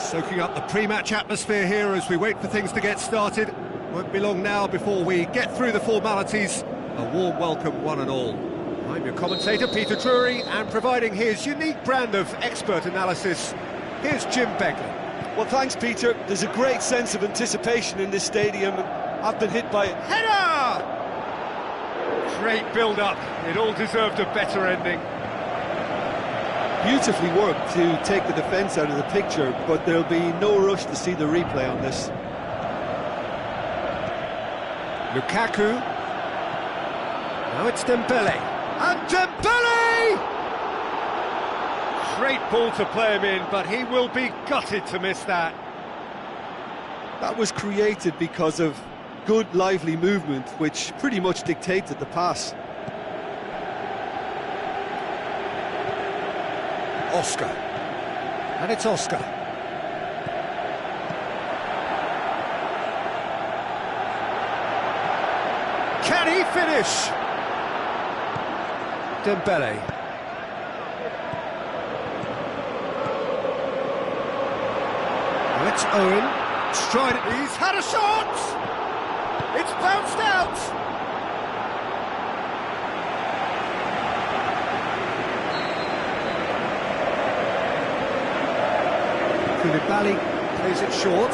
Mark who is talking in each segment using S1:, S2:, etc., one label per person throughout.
S1: Soaking up the pre-match atmosphere here as we wait for things to get started. Won't be long now before we get through the formalities. A warm welcome, one and all. I'm your commentator, Peter Drury, and providing his unique brand of expert analysis, here's Jim Begley.
S2: Well, thanks, Peter. There's a great sense of anticipation in this stadium. I've been hit by it.
S1: Header! Great build-up. It all deserved a better ending.
S2: Beautifully worked to take the defence out of the picture, but there'll be no rush to see the replay on this.
S1: Lukaku. Now it's Dembele. And Dembele! Great ball to play him in, but he will be gutted to miss that.
S2: That was created because of good, lively movement, which pretty much dictated the pass.
S1: Oscar. And it's Oscar. Can he finish? Dembele. Now it's Owen. Stride. He's had a shot! It's bounced out! Koulibaly plays it short.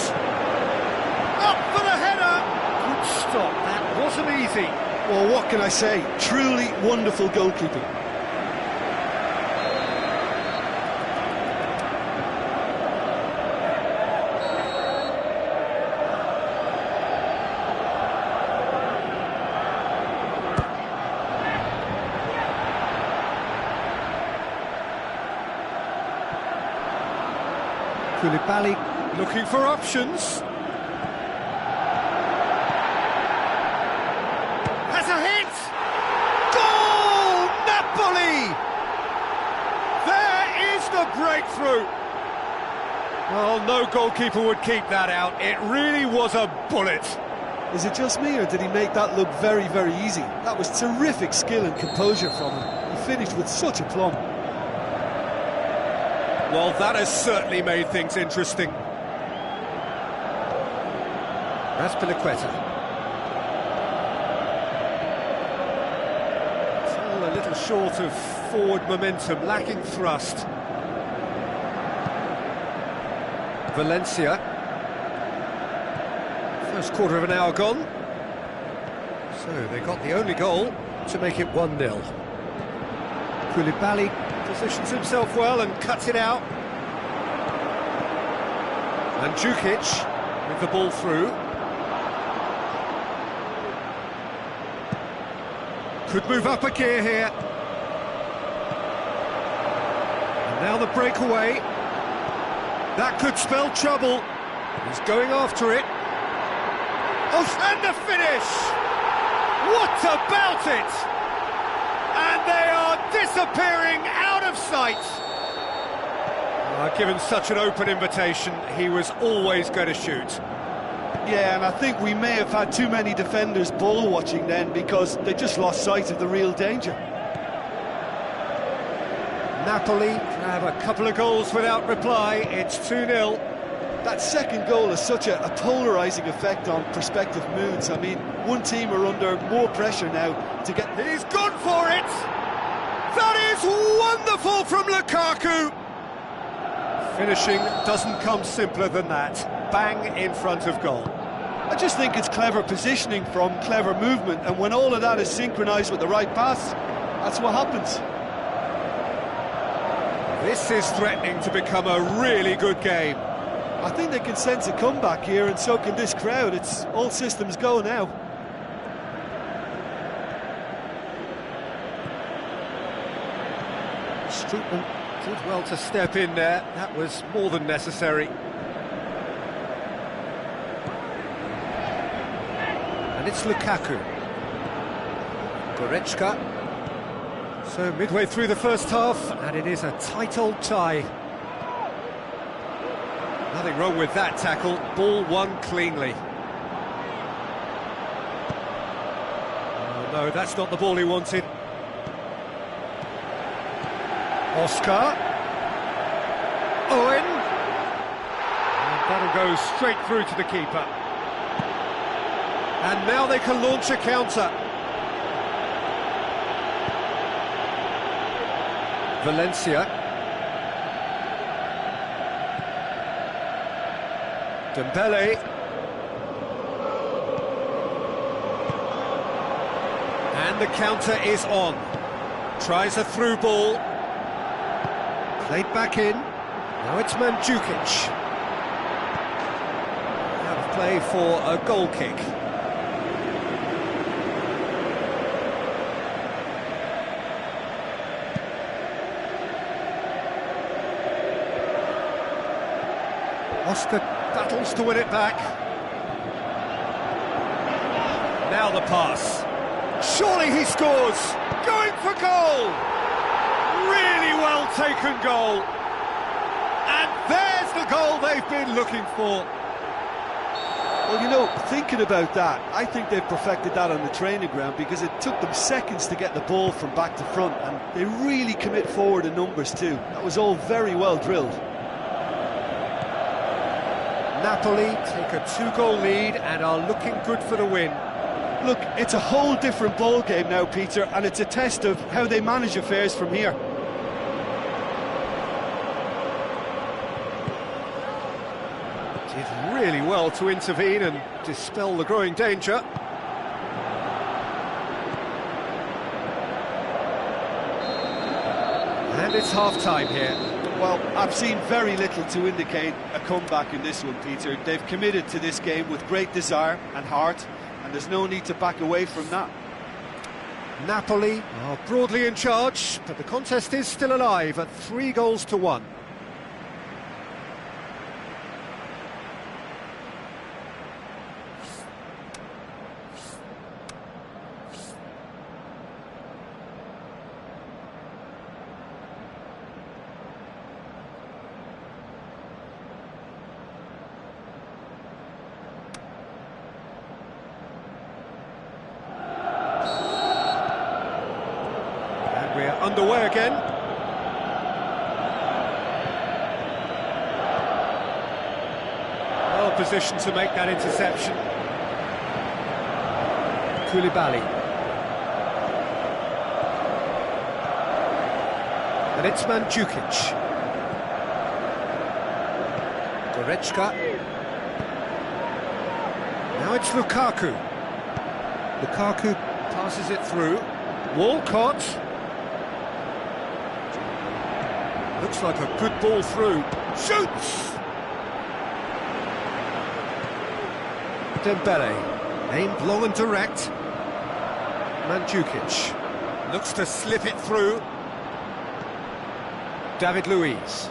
S1: Up for the header! Good stop, that wasn't easy.
S2: Well, what can I say? Truly wonderful goalkeeping.
S1: Koulibaly looking for options. Has a hit! Goal! Napoli! There is the breakthrough! Well, no goalkeeper would keep that out. It really was a bullet.
S2: Is it just me, or did he make that look very, very easy? That was terrific skill and composure from him. He finished with such aplomb.
S1: Well, that has certainly made things interesting. Azpilicueta. Still a little short of forward momentum, lacking thrust. Valencia. First quarter of an hour gone. So they got the only goal to make it 1-0. Koulibaly positions himself well and cuts it out. And Djukic with the ball through. Could move up a gear here. And now the breakaway. That could spell trouble. He's going after it. Oh, and the finish! What about it? And they are disappearing out of sight. Given such an open invitation, he was always going to shoot.
S2: Yeah, and I think we may have had too many defenders ball watching then, because they just lost sight of the real danger.
S1: Napoli have a couple of goals without reply. It's 2-0.
S2: That second goal has such a polarising effect on prospective moods. I mean, one team are under more pressure now to get...
S1: He's gone for it! That is wonderful from Lukaku! Finishing doesn't come simpler than that. Bang in front of goal.
S2: I just think it's clever positioning from clever movement, and when all of that is synchronised with the right pass, that's what happens.
S1: This is threatening to become a really good game.
S2: I think they can sense a comeback here, and so can this crowd. It's all systems go now.
S1: Strootman did well to step in there. That was more than necessary. And it's Lukaku. Goretzka. So midway through the first half, and it is a tight old tie. Nothing wrong with that tackle. Ball won cleanly. Oh, no, that's not the ball he wanted. Oscar. Owen. That'll go straight through to the keeper. And now they can launch a counter. Valencia. Dembele. And the counter is on. Tries a through ball. Played back in. Now it's Mandzukic. Out of play for a goal kick. Oscar battles to win it back. Now the pass. Surely he scores! Going for goal! Really well taken goal. And there's the goal they've been looking for.
S2: Well, you know, thinking about that, I think they've perfected that on the training ground because it took them seconds to get the ball from back to front, and they really commit forward in numbers too. That was all very well drilled.
S1: Napoli take a 2-goal lead and are looking good for the win.
S2: Look, it's a whole different ball game now, Peter, and it's a test of how they manage affairs from here.
S1: Did really well to intervene and dispel the growing danger. And it's half-time here.
S2: Well, I've seen very little to indicate a comeback in this one, Peter. They've committed to this game with great desire and heart, and there's no need to back away from that.
S1: Napoli are broadly in charge, but the contest is still alive at 3-1. We're underway again. Well positioned to make that interception. Koulibaly. And it's Mandzukic. Goretzka. Now it's Lukaku. Lukaku passes it through. Walcott. Looks like a good ball through. Shoots! Dembele, aimed long and direct. Mandzukic looks to slip it through. David Luiz.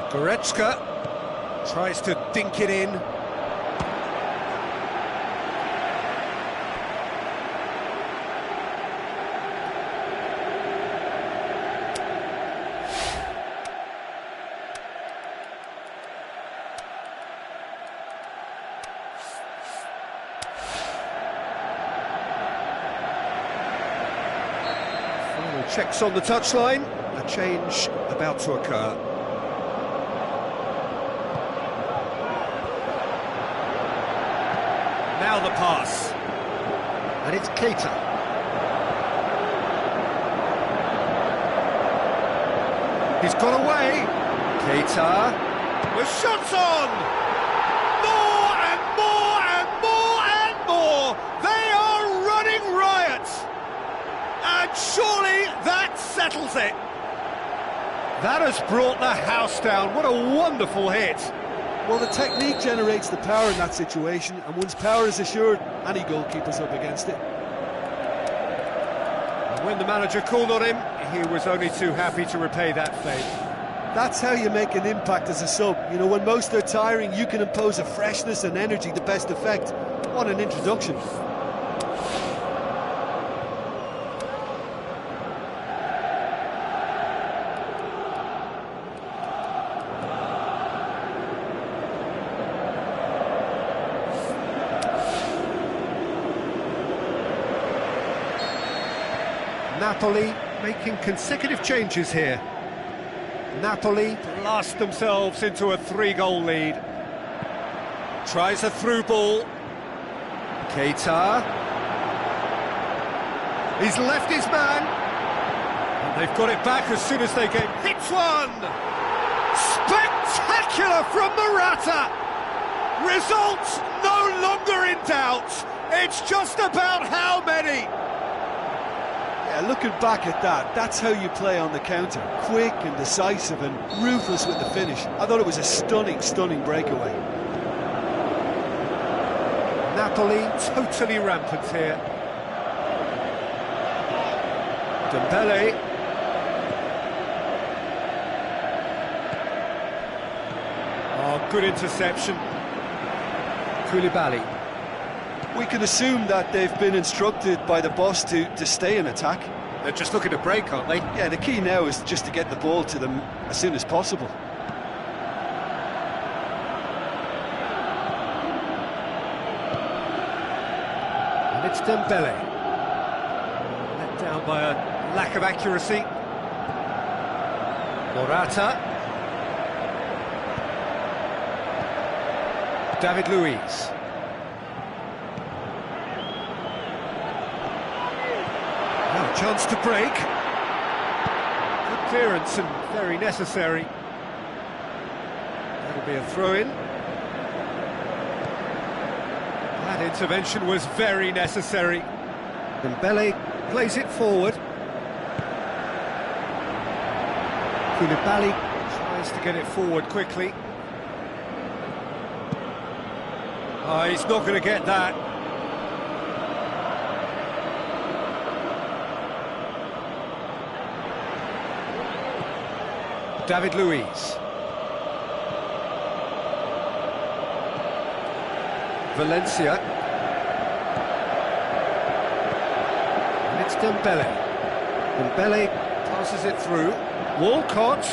S1: Goretzka tries to dink it in. Checks on the touchline, a change about to occur. Now the pass, and it's Keita. He's got away. Keita, with shots on! More and more and more and more! They are running riot! And surely that settles it. That has brought the house down. What a wonderful hit.
S2: Well, the technique generates the power in that situation, and once power is assured, any goalkeeper's up against it.
S1: And when the manager called on him, he was only too happy to repay that favour.
S2: That's how you make an impact as a sub. You know, when most are tiring, you can impose a freshness and energy to best effect. What an introduction.
S1: Napoli making consecutive changes here. Napoli blast themselves into a 3-goal lead. Tries a through ball. Keita. He's left his man. And they've got it back as soon as they get hits one. Spectacular from Morata. Results no longer in doubt. It's just about how many.
S2: Yeah, looking back at that, that's how you play on the counter. Quick and decisive and ruthless with the finish. I thought it was a stunning, stunning breakaway.
S1: Napoli totally rampant here. Dembele. Oh, good interception. Koulibaly.
S2: We can assume that they've been instructed by the boss to stay in attack.
S1: They're just looking to break, aren't they?
S2: Yeah, the key now is just to get the ball to them as soon as possible.
S1: And it's Dembele. Let down by a lack of accuracy. Morata. David Luiz. Now a chance to break. Good clearance and very necessary. That'll be a throw-in. That intervention was very necessary. Dembele plays it forward. Koulibaly tries to get it forward quickly. Oh, he's not going to get that. David Luiz. Valencia. And it's Dembele. Dembele passes it through. Walcott.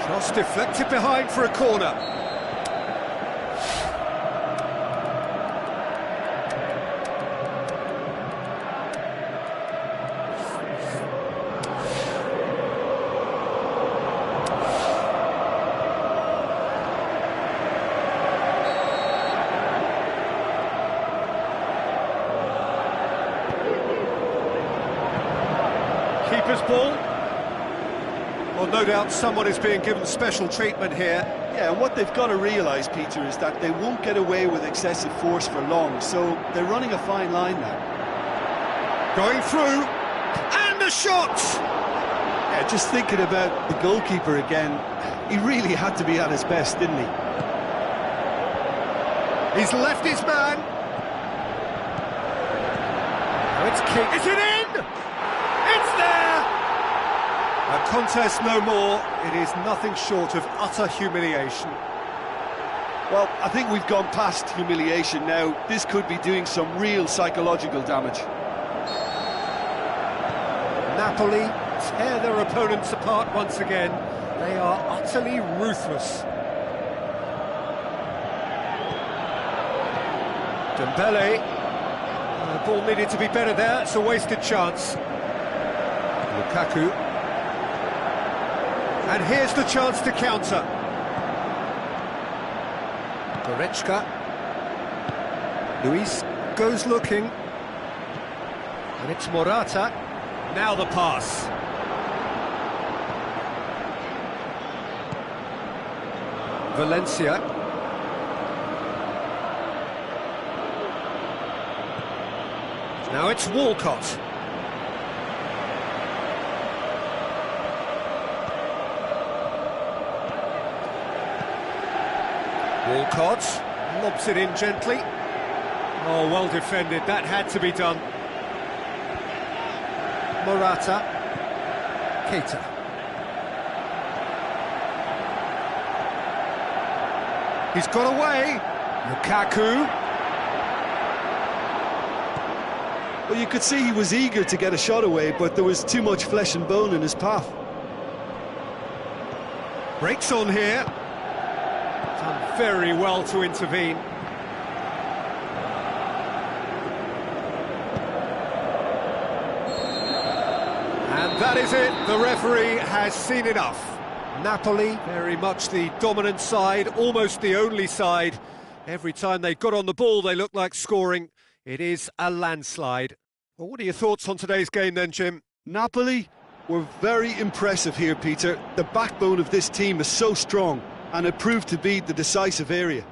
S1: Cross deflected behind for a corner. Keeper's ball. Well, no doubt someone is being given special treatment here.
S2: Yeah, and what they've got to realise, Peter, is that they won't get away with excessive force for long, so they're running a fine line now.
S1: Going through, and a shot!
S2: Yeah, just thinking about the goalkeeper again, he really had to be at his best, didn't he?
S1: He's left his man. Now it's kicked. Is it in? It's there! A contest no more. It is nothing short of utter humiliation.
S2: Well, I think we've gone past humiliation now. This could be doing some real psychological damage.
S1: Napoli tear their opponents apart once again. They are utterly ruthless. Dembele. The ball needed to be better there. It's a wasted chance. Lukaku. And here's the chance to counter. Goretzka. Luis goes looking. And it's Morata. Now the pass. Valencia. Now it's Walcott. Walcott lobs it in gently. Oh, well defended. That had to be done. Morata. Keita. He's got away. Lukaku.
S2: Well, you could see he was eager to get a shot away, but there was too much flesh and bone in his path.
S1: Breaks on here. Done very well to intervene. And that is it. The referee has seen enough. Napoli, very much the dominant side, almost the only side. Every time they got on the ball, they looked like scoring. It is a landslide. Well, what are your thoughts on today's game then, Jim?
S2: Napoli were very impressive here, Peter. The backbone of this team is so strong, and it proved to be the decisive area.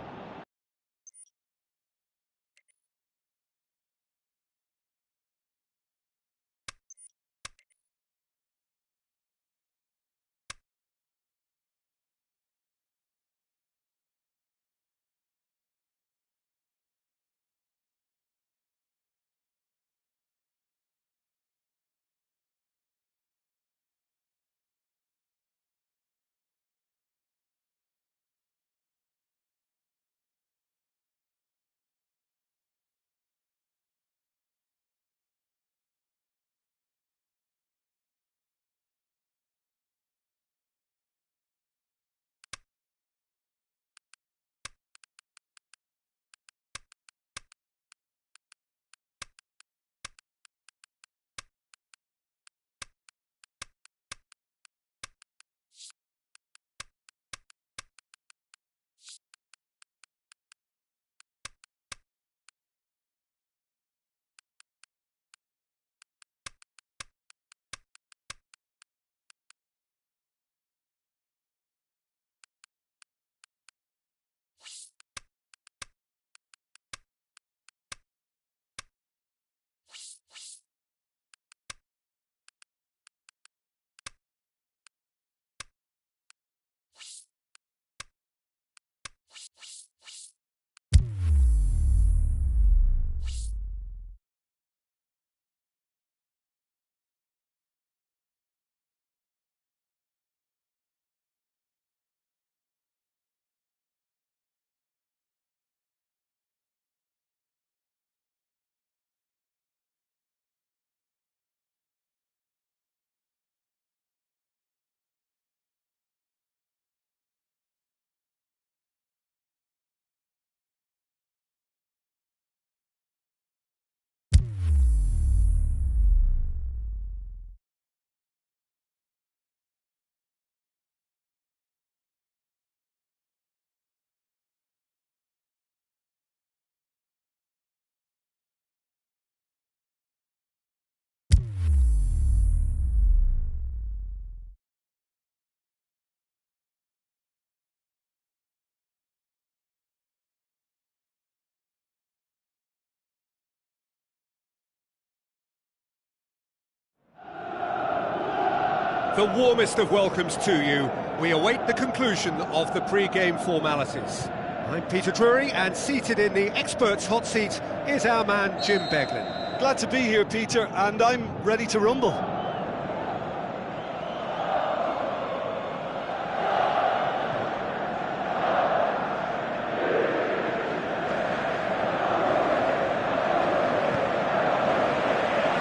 S1: The warmest of welcomes to you. We await the conclusion of the pre-game formalities. I'm Peter Drury, and seated in the experts' hot seat is our man Jim Beglin.
S2: Glad to be here, Peter, and I'm ready to rumble.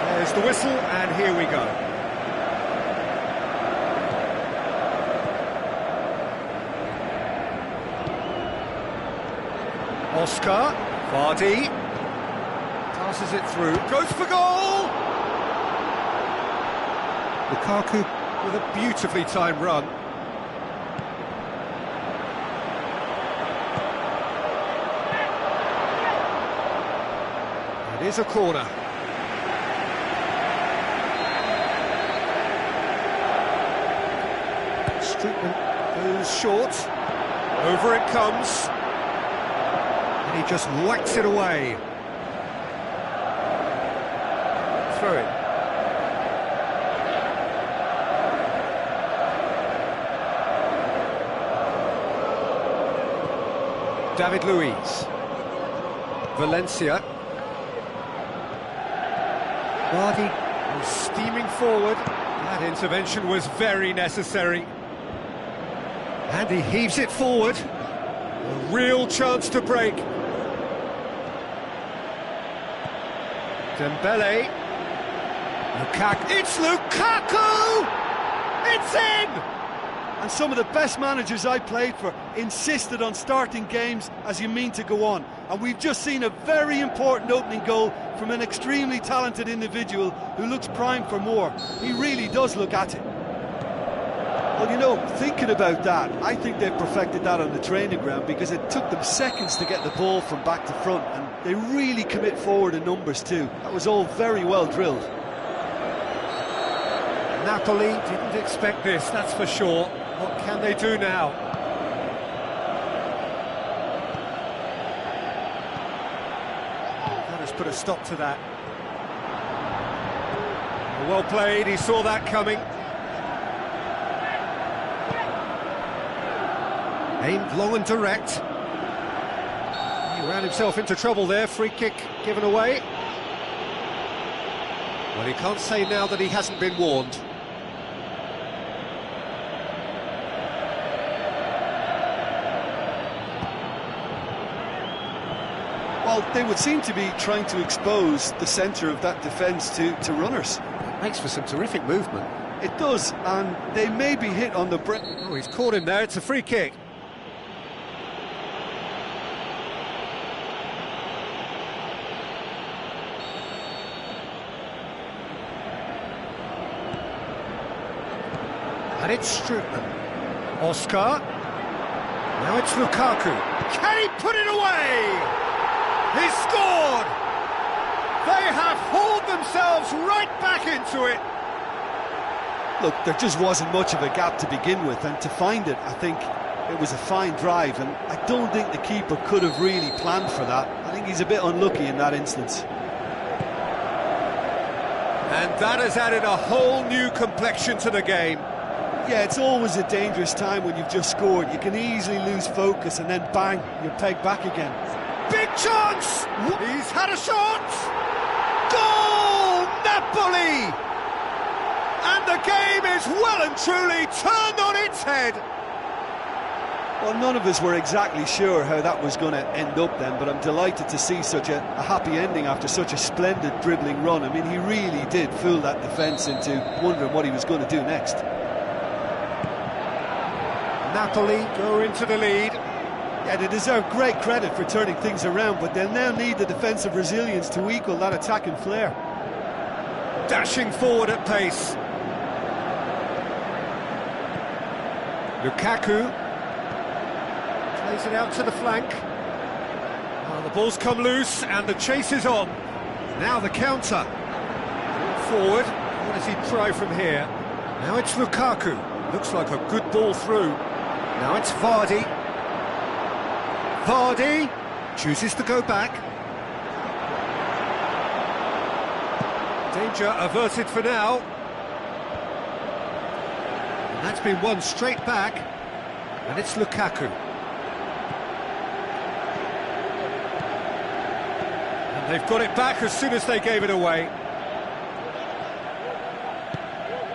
S1: There's the whistle, and here we go. Oscar, Vardy, passes it through, goes for goal! Lukaku with a beautifully timed run. It is a corner. Streetman goes short, over it comes. He just whacks it away. Throw it. David Luiz. Valencia. Vardy was steaming forward. That intervention was very necessary. And he heaves it forward. A real chance to break. Dembele, Lukaku, it's Lukaku! It's in!
S2: And some of the best managers I played for insisted on starting games as you mean to go on. And we've just seen a very important opening goal from an extremely talented individual who looks primed for more. He really does look at it. Well, you know, thinking about that, I think they've perfected that on the training ground because it took them seconds to get the ball from back to front, and they really commit forward in numbers too. That was all very well drilled.
S1: Napoli didn't expect this, that's for sure. What can they do now? That has put a stop to that. Well played, he saw that coming. Aimed long and direct. He ran himself into trouble there, free kick given away. Well, he can't say now that he hasn't been warned.
S2: Well, they would seem to be trying to expose the centre of that defence to runners.
S1: It makes for some terrific movement.
S2: It does, and they may be hit on the break.
S1: Oh, he's caught him there, it's a free kick. And it's Strootman. Oscar. Now it's Lukaku. Can he put it away? He's scored! They have hauled themselves right back into it.
S2: Look, there just wasn't much of a gap to begin with, and to find it, I think it was a fine drive, and I don't think the keeper could have really planned for that. I think he's a bit unlucky in that instance.
S1: And that has added a whole new complexion to the game.
S2: Yeah, it's always a dangerous time when you've just scored. You can easily lose focus and then bang, you're pegged back again.
S1: Big chance! He's had a shot! Goal! Napoli! And the game is well and truly turned on its head.
S2: Well, none of us were exactly sure how that was going to end up then, but I'm delighted to see such a happy ending after such a splendid dribbling run. I mean, he really did fool that defence into wondering what he was going to do next.
S1: Napoli go into the lead.
S2: Yeah, they deserve great credit for turning things around, but they'll now need the defensive resilience to equal that attacking flair.
S1: Dashing forward at pace. Lukaku plays it out to the flank. Oh, the ball's come loose and the chase is on. Now the counter. Forward. What does he try from here? Now it's Lukaku. Looks like a good ball through. Now it's Vardy. Vardy chooses to go back. Danger averted for now. And that's been won straight back. And it's Lukaku. And they've got it back as soon as they gave it away.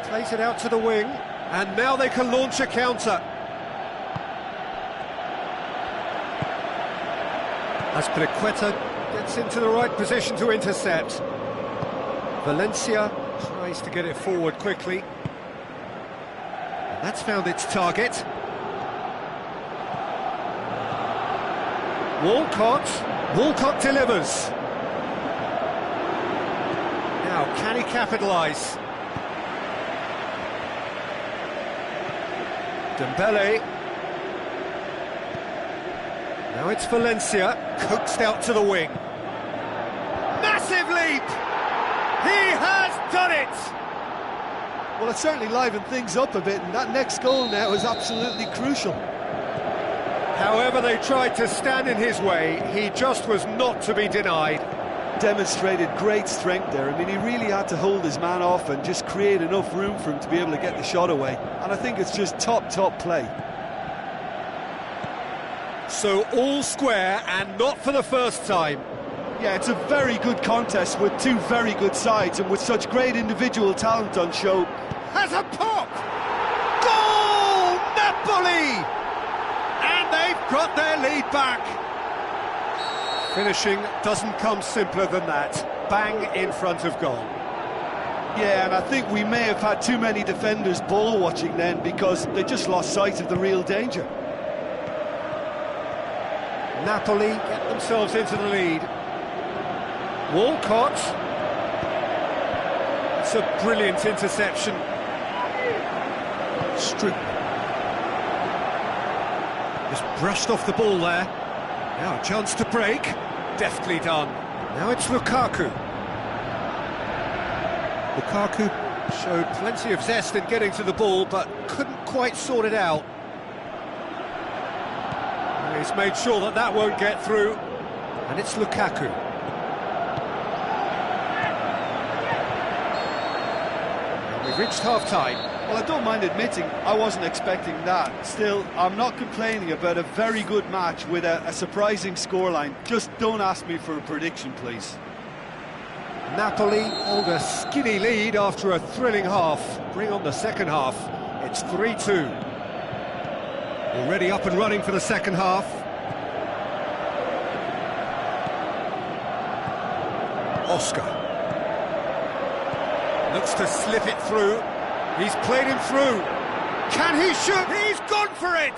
S1: Plays it out to the wing. And now they can launch a counter. Aspilicueta gets into the right position to intercept. Valencia tries to get it forward quickly. And that's found its target. Walcott delivers. Now, can he capitalise? Dembele. Now it's Valencia, coaxed out to the wing. Massive leap! He has done it!
S2: Well, it certainly livened things up a bit, and that next goal now is absolutely crucial.
S1: However they tried to stand in his way, he just was not to be denied.
S2: Demonstrated great strength there. I mean, he really had to hold his man off and just create enough room for him to be able to get the shot away. And I think it's just top play.
S1: So all square, and not for the first time.
S2: Yeah, it's a very good contest with two very good sides, and with such great individual talent on show.
S1: Has a pop! Goal! Napoli! And they've got their lead back. Finishing doesn't come simpler than that. Bang in front of goal.
S2: Yeah, and I think we may have had too many defenders ball watching then, because they just lost sight of the real danger.
S1: Napoli get themselves into the lead. Walcott. It's a brilliant interception. Strootman. Just brushed off the ball there. Now a chance to break. Deftly done. Now it's Lukaku. Lukaku showed plenty of zest in getting to the ball, but couldn't quite sort it out. He's made sure that that won't get through. And it's Lukaku. And we've reached half-time.
S2: Well, I don't mind admitting I wasn't expecting that. Still, I'm not complaining about a very good match with a surprising scoreline. Just don't ask me for a prediction, please.
S1: Napoli hold a skinny lead after a thrilling half. Bring on the second half. It's 3-2. Already up and running for the second half. Oscar. Looks to slip it through. He's played him through. Can he shoot? He's gone for it!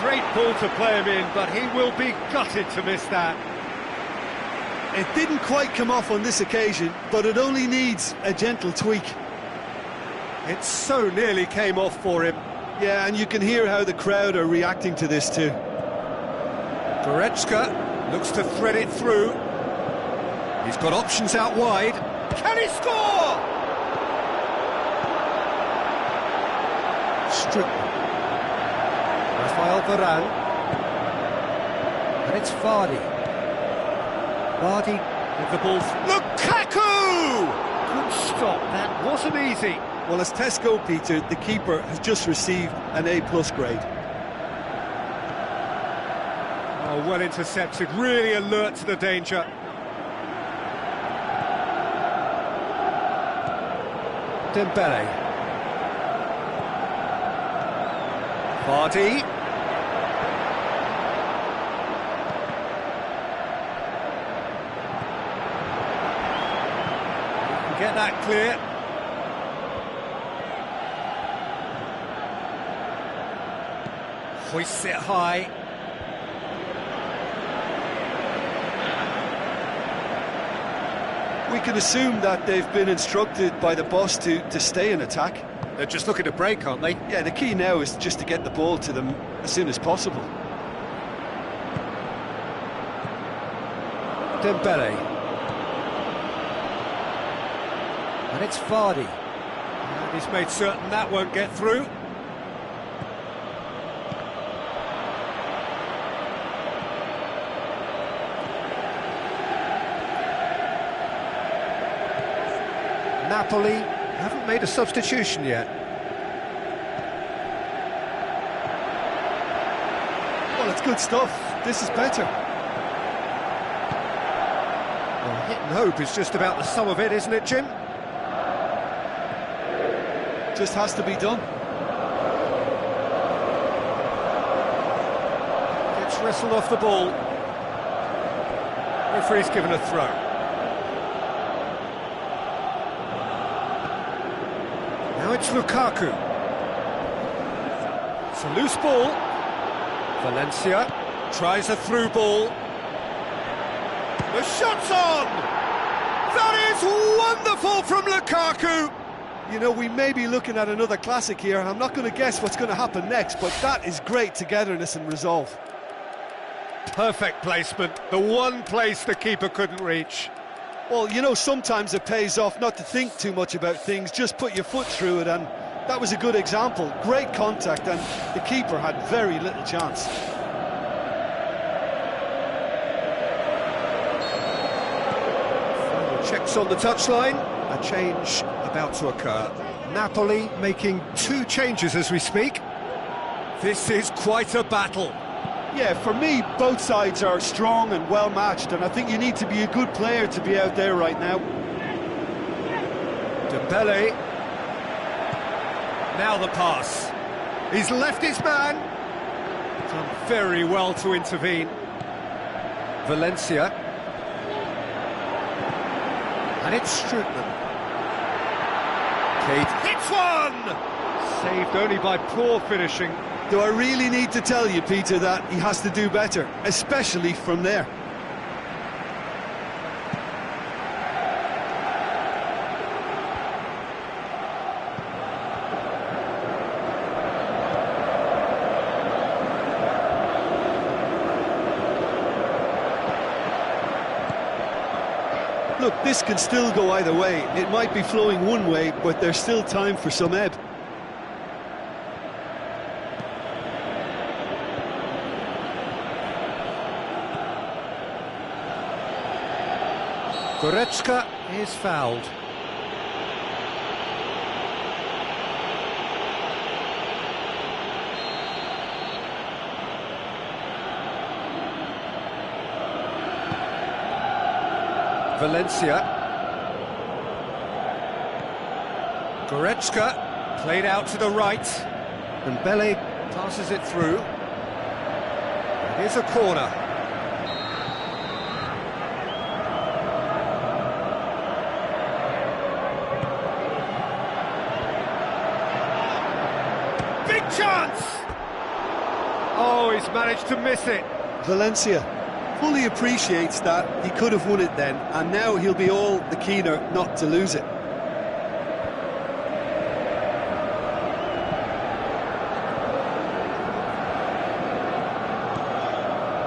S1: Great ball to play him in, but he will be gutted to miss that.
S2: It didn't quite come off on this occasion, but it only needs a gentle tweak.
S1: It so nearly came off for him.
S2: Yeah, and you can hear how the crowd are reacting to this too.
S1: Goretzka looks to thread it through. He's got options out wide. Can he score? Strickland. Rafael Varane. And it's Vardy. Vardy with the ball. Lukaku! Good stop, that wasn't easy.
S2: Well, as Tesco, Peter, the keeper has just received an A+ grade.
S1: Oh, well intercepted, really alert to the danger. Dembele. Vardy. Get that clear. Hoists it high.
S2: We can assume that they've been instructed by the boss to stay in attack.
S1: They're just looking to break, aren't they?
S2: Yeah, the key now is just to get the ball to them as soon as possible.
S1: Dembele. And it's Vardy. And he's made certain that won't get through. Napoli haven't made a substitution yet.
S2: Well, it's good stuff. This is better.
S1: Well, hit and hope is just about the sum of it, isn't it, Jim?
S2: Just has to be done.
S1: Gets wrestled off the ball. Referee's given a throw. Now it's Lukaku. It's a loose ball. Valencia tries a through ball. The shot's on! That is wonderful from Lukaku!
S2: You know, we may be looking at another classic here. I'm not going to guess what's going to happen next, but that is great togetherness and resolve.
S1: Perfect placement, the one place the keeper couldn't reach.
S2: Well, you know, sometimes it pays off not to think too much about things, just put your foot through it, and that was a good example. Great contact, and the keeper had very little chance.
S1: Final checks on the touchline, a change about to occur. Napoli making 2 changes as we speak. This is quite a battle.
S2: Yeah, for me, both sides are strong and well matched, and I think you need to be a good player to be out there right now.
S1: Dembele. Now the pass. He's left his man. Done very well to intervene. Valencia. And it's Strickland. Kate hits one! Saved only by poor finishing.
S2: Do I really need to tell you, Peter, that he has to do better, especially from there? Look, this can still go either way. It might be flowing one way, but there's still time for some ebb.
S1: Goretzka is fouled. Valencia. Goretzka played out to the right, and Belly passes it through. Here's a corner. Big chance! Oh, he's managed to miss it.
S2: Valencia fully appreciates that he could have won it then, and now he'll be all the keener not to lose it.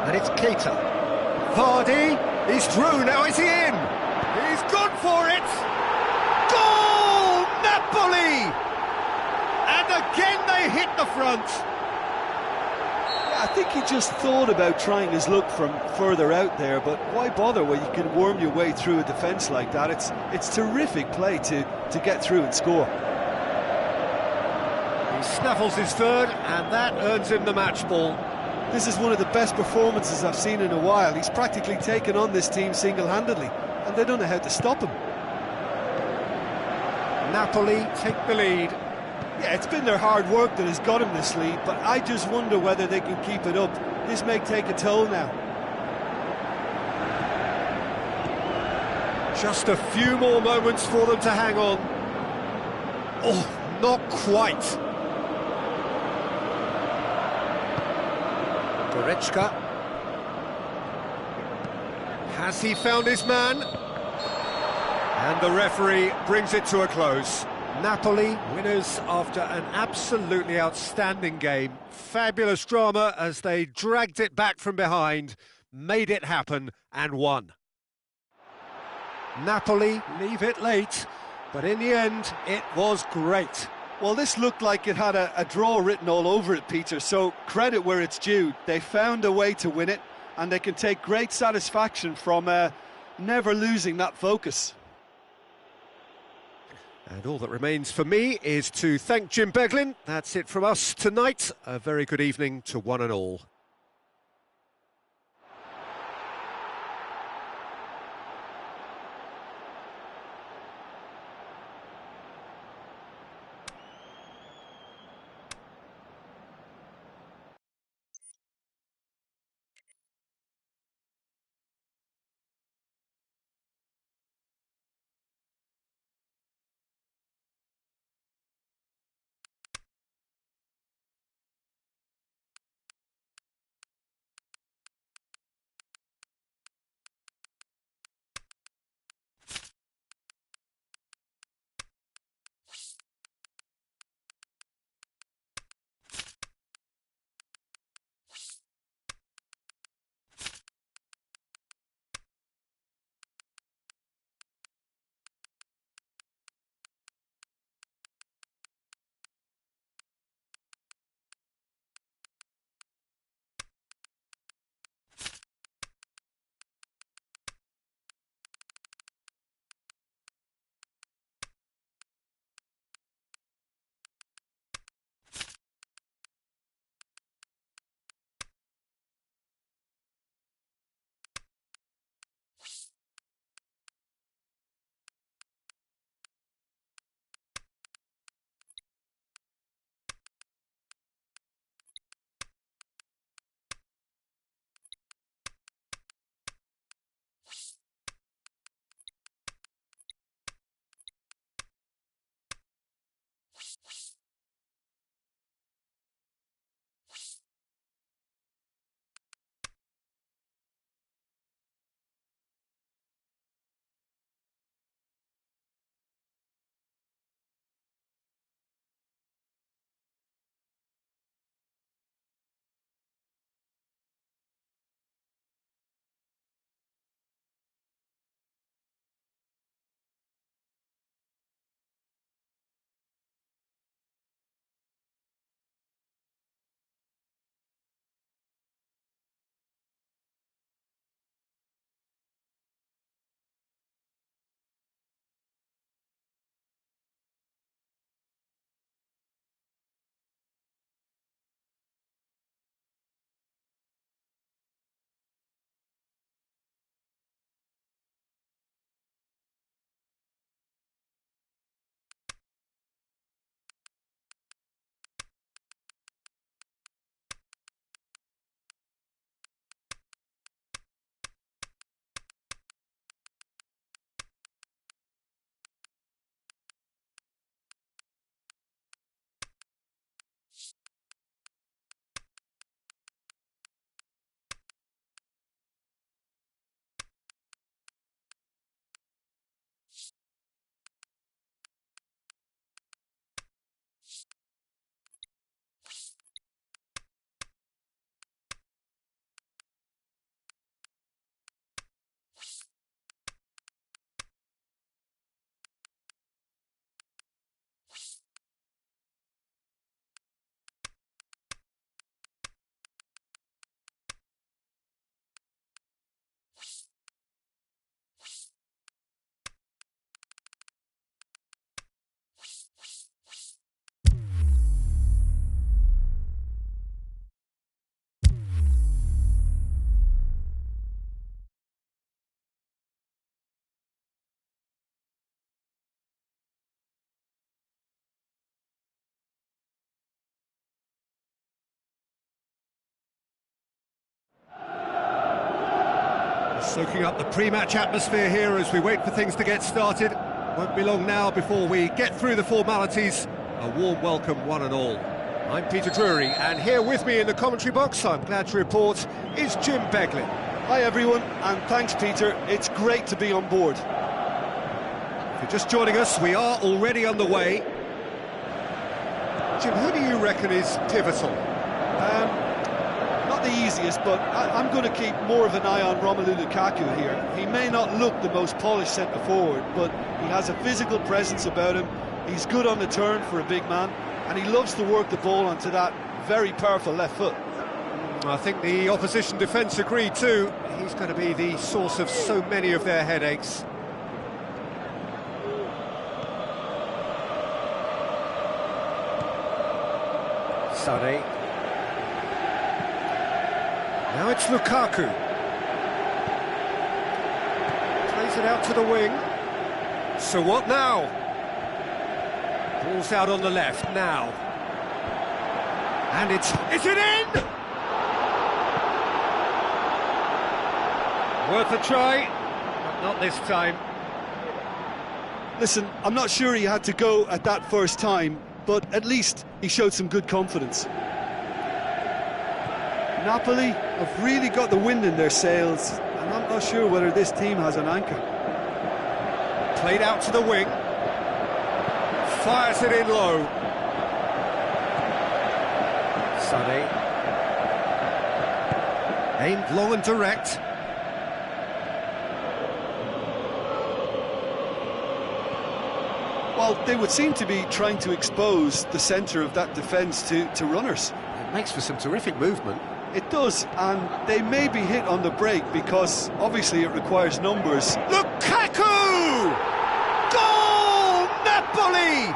S1: And it's Keita. Vardy, he's through, now is he in? He's gone for it! Goal! Napoli! And again they hit the front.
S2: I think he just thought about trying his luck from further out there, but why bother when you can worm your way through a defence like that? It's terrific play to get through and score.
S1: He snaffles his third, and that earns him the match ball.
S2: This is one of the best performances I've seen in a while. He's practically taken on this team single-handedly, and they don't know how to stop him.
S1: Napoli take the lead.
S2: Yeah, it's been their hard work that has got him this lead, but I just wonder whether they can keep it up. This may take a toll now.
S1: Just a few more moments for them to hang on. Oh, not quite. Goretzka. Has he found his man? And the referee brings it to a close. Napoli winners after an absolutely outstanding game. Fabulous drama as they dragged it back from behind, made it happen and won. Napoli leave it late, but in the end it was great.
S2: Well, this looked like it had a draw written all over it, Peter, so credit where it's due. They found a way to win it, and they can take great satisfaction from never losing that focus.
S1: And all that remains for me is to thank Jim Beglin. That's it from us tonight. A very good evening to one and all. Soaking up the pre-match atmosphere here as we wait for things to get started. Won't be long now before we get through the formalities. A warm welcome, one and all. I'm Peter Drury, and here with me in the commentary box, I'm glad to report, is Jim Beglin.
S2: Hi everyone, and thanks Peter, it's great to be on board.
S1: If you're just joining us, we are already underway. Jim, who do you reckon is pivotal?
S2: Not the easiest, but I'm going to keep more of an eye on Romelu Lukaku here. He may not look the most polished centre-forward, but he has a physical presence about him. He's good on the turn for a big man, and he loves to work the ball onto that very powerful left foot.
S1: I think the opposition defence agree too. He's going to be the source of so many of their headaches. Sade. Now it's Lukaku. Plays it out to the wing. So what now? Ball's out on the left now. And is it in? Worth a try, but not this time.
S2: Listen, I'm not sure he had to go at that first time, but at least he showed some good confidence. Napoli have really got the wind in their sails, and I'm not sure whether this team has an anchor.
S1: Played out to the wing. Fires it in low. Sade. Aimed long and direct.
S2: Well, they would seem to be trying to expose the centre of that defence to runners.
S1: It makes for some terrific movement.
S2: It does, and they may be hit on the break because obviously it requires numbers.
S1: Lukaku! Goal! Napoli!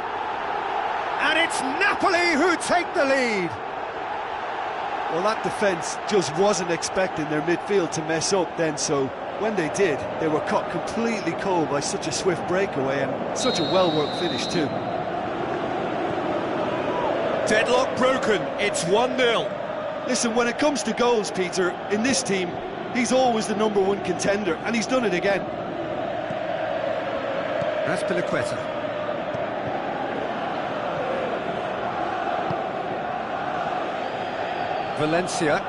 S1: And it's Napoli who take the lead.
S2: Well, that defence just wasn't expecting their midfield to mess up then, so when they did, they were caught completely cold by such a swift breakaway and such a well-worked finish too.
S1: Deadlock broken, it's 1-0.
S2: Listen, when it comes to goals, Peter, in this team, he's always the #1 contender, and he's done it again.
S1: That's Piliqueta. Valencia.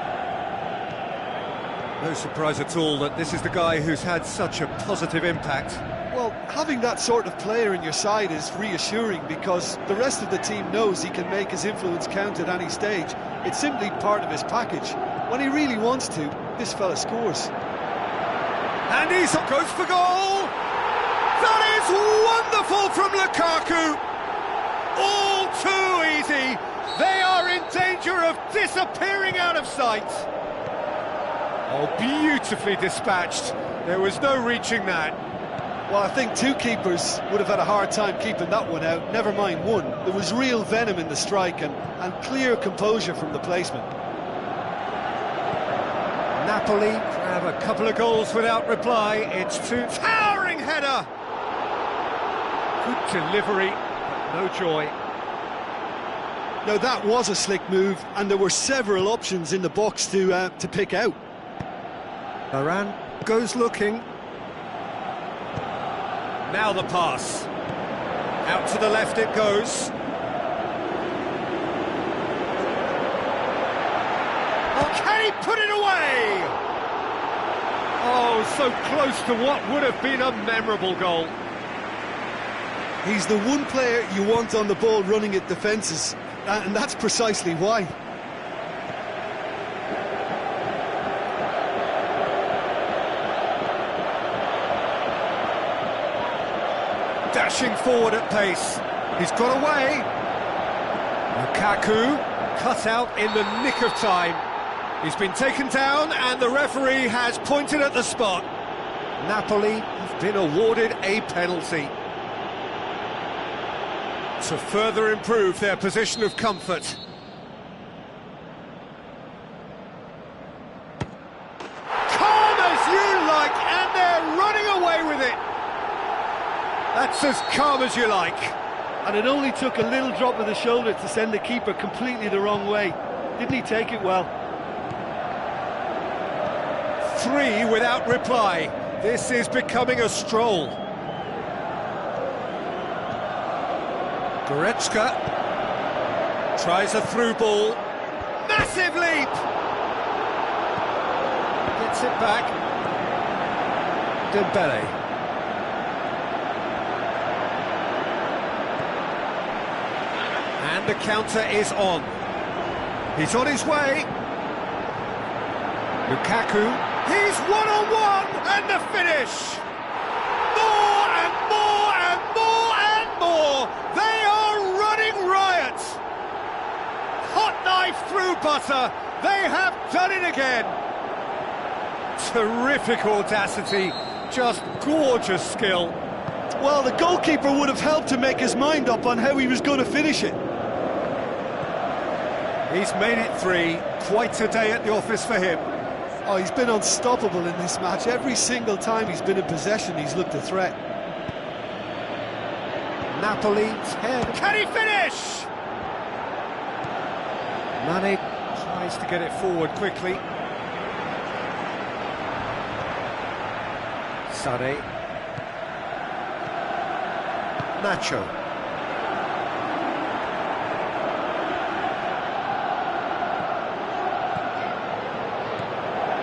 S1: No surprise at all that this is the guy who's had such a positive impact.
S2: Well, having that sort of player in your side is reassuring because the rest of the team knows he can make his influence count at any stage. It's simply part of his package. When he really wants to, this fella scores.
S1: And he goes for goal! That is wonderful from Lukaku! All too easy! They are in danger of disappearing out of sight! Oh, beautifully dispatched. There was no reaching that.
S2: Well, I think two keepers would have had a hard time keeping that one out, never mind one. There was real venom in the strike and clear composure from the placement.
S1: Napoli have a couple of goals without reply. It's two. Towering header! Good delivery, but no joy.
S2: Now, that was a slick move, and there were several options in the box to pick out.
S1: Varane goes looking. Now the pass. Out to the left it goes. Oh, can he put it away? Oh, so close to what would have been a memorable goal.
S2: He's the one player you want on the ball running at defences, and that's precisely why.
S1: Dashing forward at pace. He's got away. Lukaku cut out in the nick of time. He's been taken down and the referee has pointed at the spot. Napoli have been awarded a penalty to further improve their position of comfort. Calm as you like, and they're running away with it. That's as calm as you like.
S2: And it only took a little drop of the shoulder to send the keeper completely the wrong way. Didn't he take it well?
S1: 3 without reply. This is becoming a stroll. Goretzka tries a through ball. Massive leap! Gets it back. Dembele. And the counter is on. He's on his way. Lukaku. He's one-on-one, and the finish! More and more and more and more! They are running riot! Hot knife through butter, they have done it again! Terrific audacity, just gorgeous skill.
S2: Well, the goalkeeper would have helped to make his mind up on how he was going to finish it.
S1: He's made it 3, quite a day at the office for him.
S2: Oh, he's been unstoppable in this match. Every single time he's been in possession, he's looked a threat.
S1: Napoli, 10. Can he finish? Mane tries to get it forward quickly. Sané. Nacho.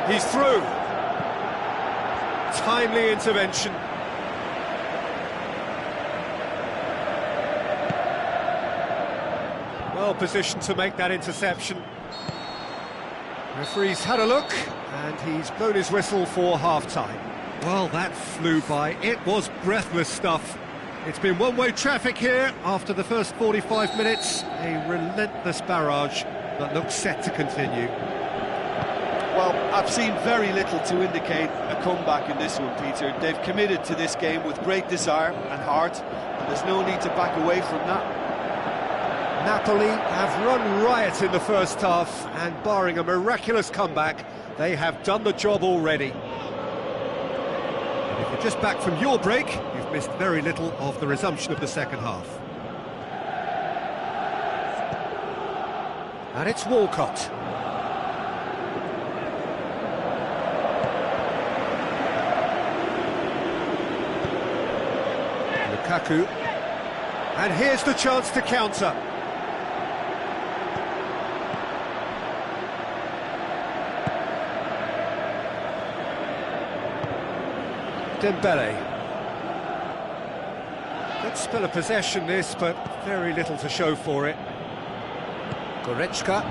S1: He's through. Timely intervention. Well positioned to make that interception. Referee's had a look, and he's blown his whistle for half-time. Well, that flew by. It was breathless stuff. It's been one-way traffic here after the first 45 minutes. A relentless barrage that looks set to continue.
S2: Well, I've seen very little to indicate a comeback in this one, Peter. They've committed to this game with great desire and heart, and there's no need to back away from that.
S1: Napoli have run riot in the first half, and barring a miraculous comeback, they have done the job already. And if you're just back from your break, you've missed very little of the resumption of the second half. And it's Walcott. Lukaku, and here's the chance to counter. Dembele. Good spell of possession this, but very little to show for it. Goretzka.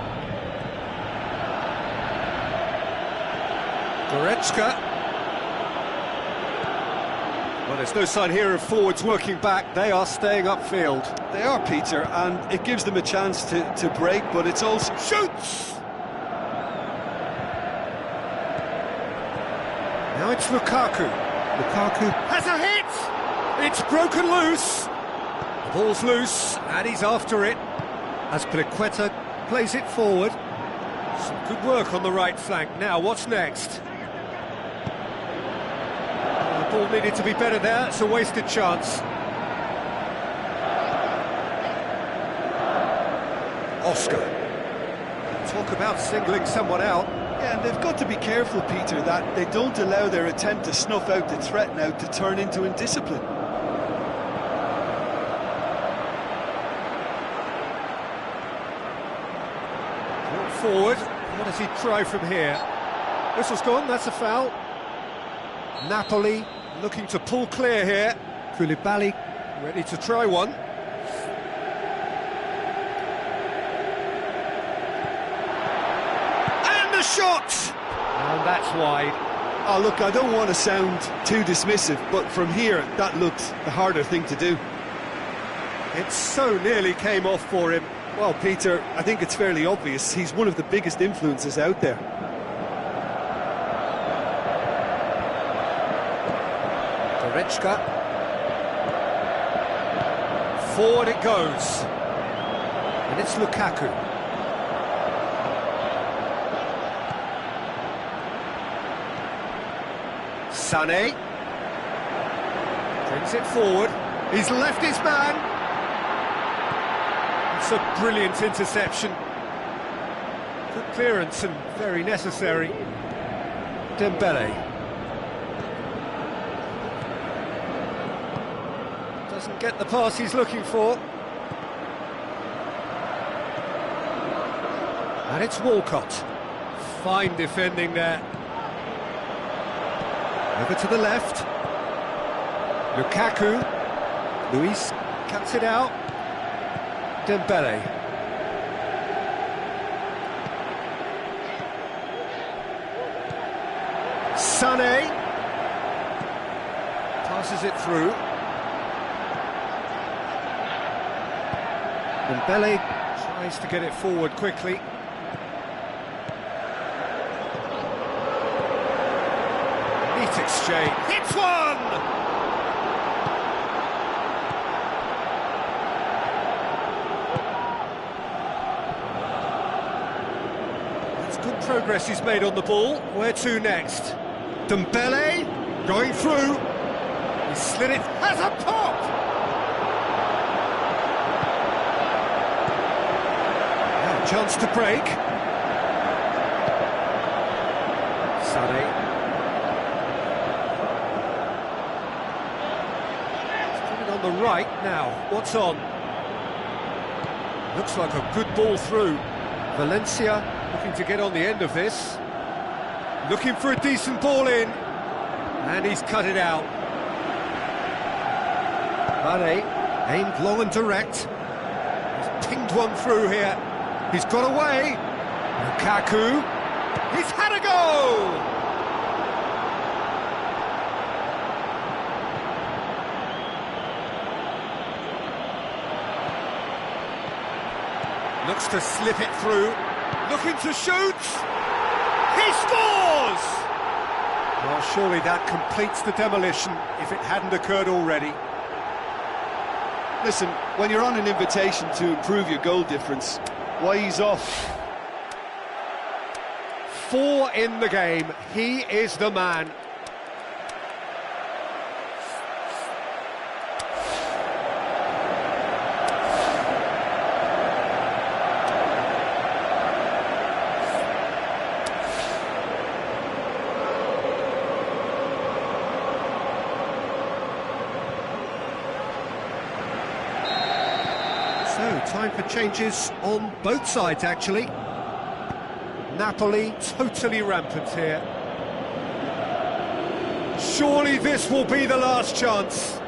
S1: Well, there's no sign here of forwards working back. They are staying upfield.
S2: They are, Peter, and it gives them a chance to break, but it's also...
S1: Shoots! Now it's Lukaku. Lukaku has a hit! It's broken loose. The ball's loose, and he's after it. As Pliqueta plays it forward. Some good work on the right flank. Now, what's next? The ball needed to be better there. It's a wasted chance. Oscar. Talk about singling someone out.
S2: Yeah, and they've got to be careful, Peter, that they don't allow their attempt to snuff out the threat now to turn into indiscipline.
S1: Forward, what does he try from here? Whistle's gone, that's a foul. Napoli looking to pull clear here. Koulibaly ready to try one. And the shot! And that's wide.
S2: Oh, look, I don't want to sound too dismissive, but from here, that looked the harder thing to do.
S1: It so nearly came off for him.
S2: Well, Peter, I think it's fairly obvious. He's one of the biggest influences out there.
S1: Goretzka. Forward it goes. And it's Lukaku. Sané. Brings it forward. He's left his man. It's a brilliant interception. Good clearance and very necessary. Dembele. Doesn't get the pass he's looking for. And it's Walcott. Fine defending there. Over to the left. Lukaku. Luis cuts it out. Dembele. Sané. Passes it through. Dembele tries to get it forward quickly. Neat exchange. Hits one! Good progress he's made on the ball. Where to next? Dembele going through. He slid it. Has a pop! Now a chance to break. Sané. He's put it on the right now. What's on? Looks like a good ball through. Valencia looking to get on the end of this. Looking for a decent ball in. And he's cut it out. Mane aimed long and direct. He's pinged one through here. He's got away. Lukaku. He's had a go! Looks to slip it through. Looking to shoot! He scores! Well, surely that completes the demolition if it hadn't occurred already.
S2: Listen, when you're on an invitation to improve your goal difference, why ease off?
S1: 4 in the game. He is the man. So, time for changes on both sides, actually. Napoli totally rampant here. Surely this will be the last chance.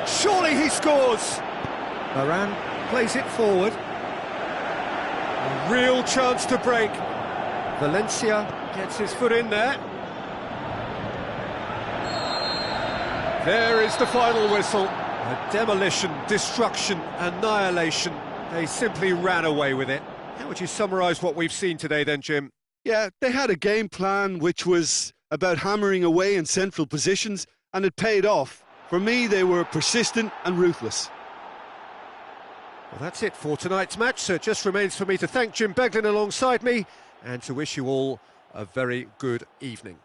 S1: Surely he scores. Varane plays it forward. A real chance to break. Valencia gets his foot in there. There is the final whistle. A demolition, destruction, annihilation. They simply ran away with it. How would you summarise what we've seen today then, Jim?
S2: Yeah, they had a game plan which was about hammering away in central positions, and it paid off. For me, they were persistent and ruthless.
S1: Well, that's it for tonight's match, so it just remains for me to thank Jim Beglin alongside me and to wish you all a very good evening.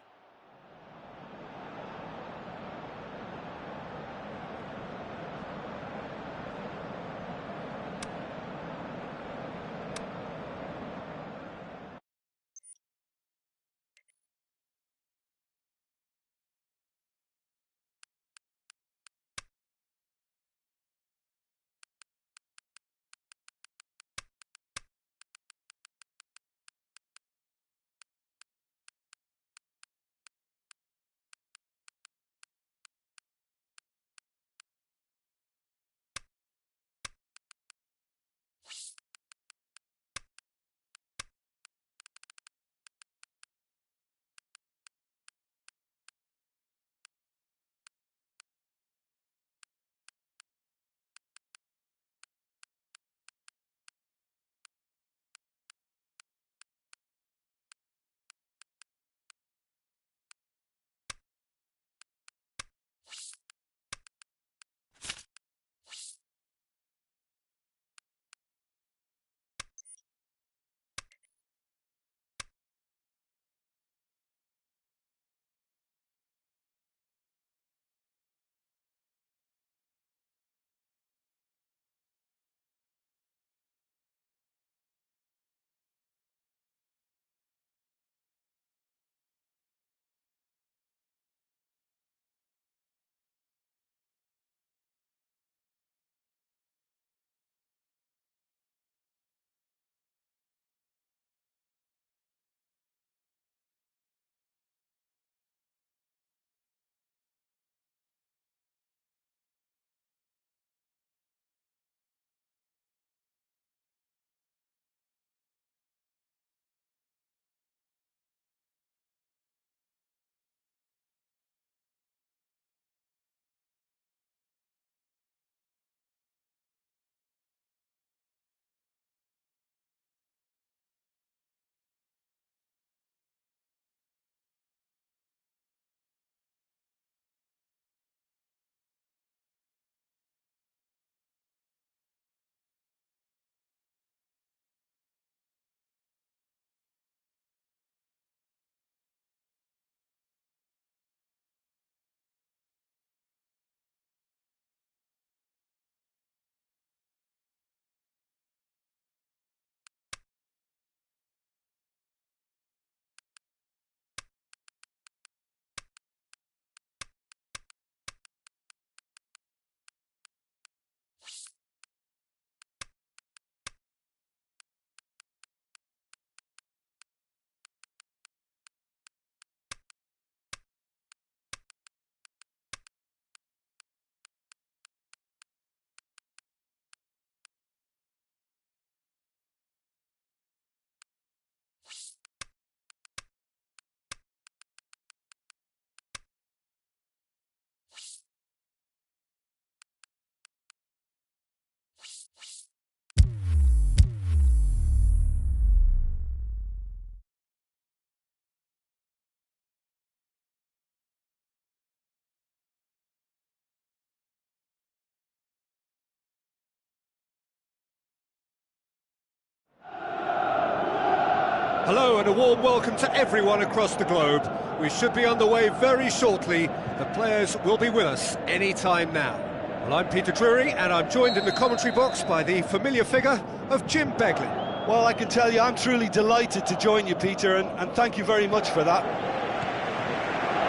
S1: Hello and a warm welcome to everyone across the globe. We should be underway very shortly. The players will be with us any time now. Well, I'm Peter Drury and I'm joined in the commentary box by the familiar figure of Jim Beglin.
S2: Well, I can tell you I'm truly delighted to join you, Peter, and thank you very much for that.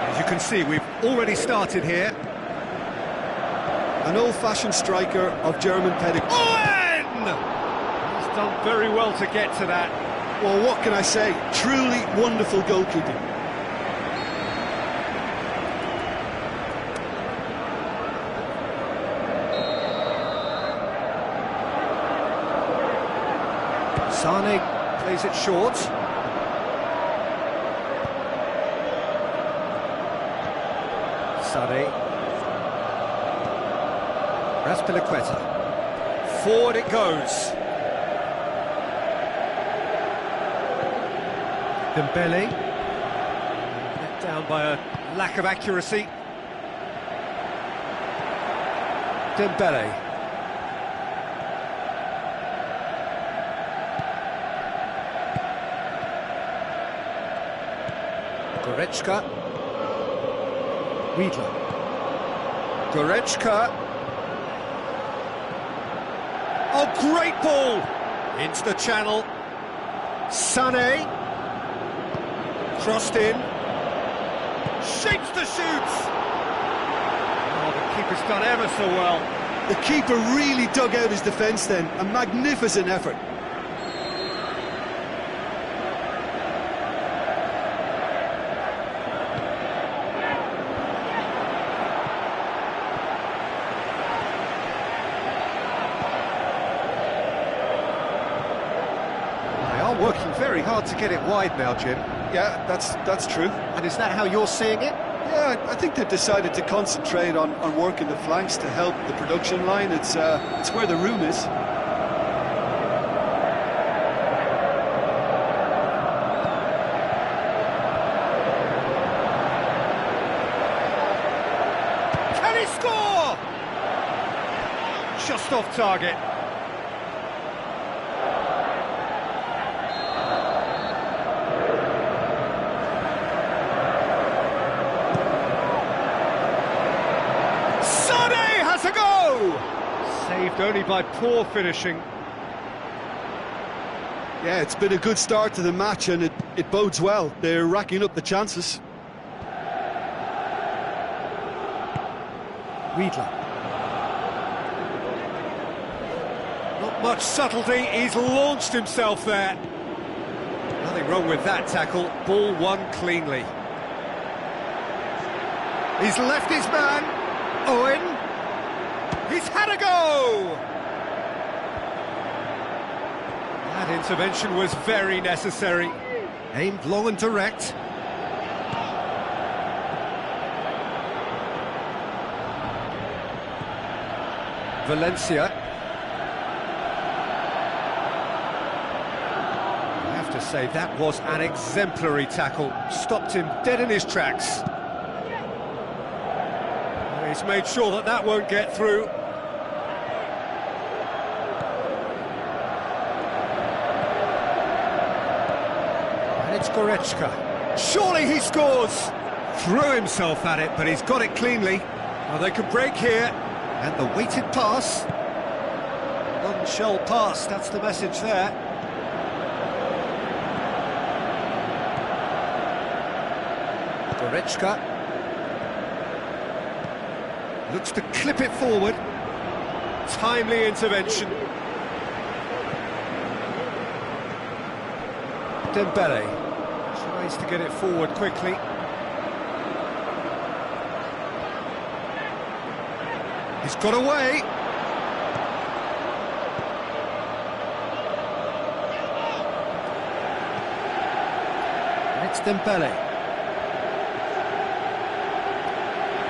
S1: As you can see, we've already started here.
S2: An old-fashioned striker of German pedigree.
S1: Owen! He's done very well to get to that.
S2: Well, what can I say? Truly wonderful goalkeeping.
S1: Sane plays it short. Sane. Raspilicueta. Forward it goes. Dembele. Let down by a lack of accuracy. Dembele. Goretzka. Wiedler. Goretzka. Oh, great ball! Into the channel. Sané. Crossed in. Shapes the shoots! Oh, the keeper's done ever so well.
S2: The keeper really dug out his defence then. A magnificent effort.
S1: Working very hard to get it wide now, Jim.
S2: Yeah, that's true.
S1: And is that how you're seeing it?
S2: Yeah, I think they've decided to concentrate on working the flanks to help the production line. It's where the room is.
S1: Can he score? Just off target. To go! Saved only by poor finishing.
S2: Yeah, it's been a good start to the match and it bodes well. They're racking up the chances.
S1: Wiedler. Not much subtlety, he's launched himself there. Nothing wrong with that tackle, ball won cleanly. He's left his man, Owen. He's had a go! That intervention was very necessary. Aimed long and direct. Valencia. I have to say, that was an exemplary tackle. Stopped him dead in his tracks. He's made sure that that won't get through. And it's Goretzka. Surely he scores! Threw himself at it, but he's got it cleanly. Well, they could break here. And the weighted pass. None shall pass, that's the message there. Goretzka. Looks to clip it forward. Timely intervention. Dembele tries to get it forward quickly. He's got away. And it's Dembele.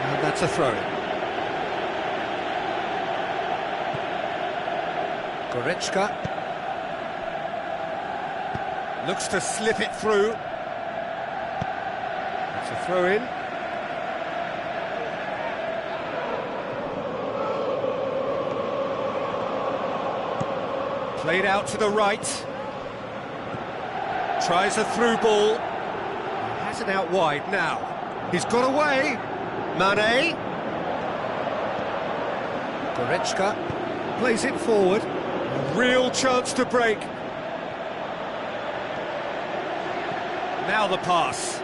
S1: And that's a throw-in. Goretzka looks to slip it through. It's a throw-in. Played out to the right. Tries a through ball. Has it out wide now. He's got away. Mane. Goretzka plays it forward. A real chance to break. Now the pass.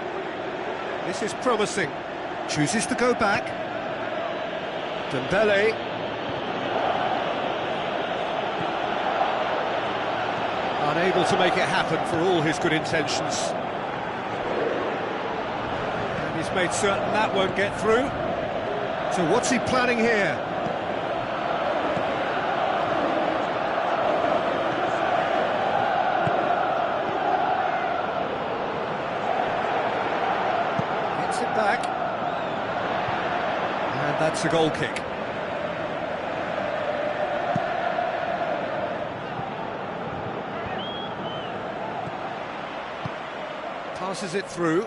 S1: This is promising. Chooses to go back. Dembele. Unable to make it happen for all his good intentions. And he's made certain that won't get through. So what's he planning here? Gets it back. And that's a goal kick. Passes it through.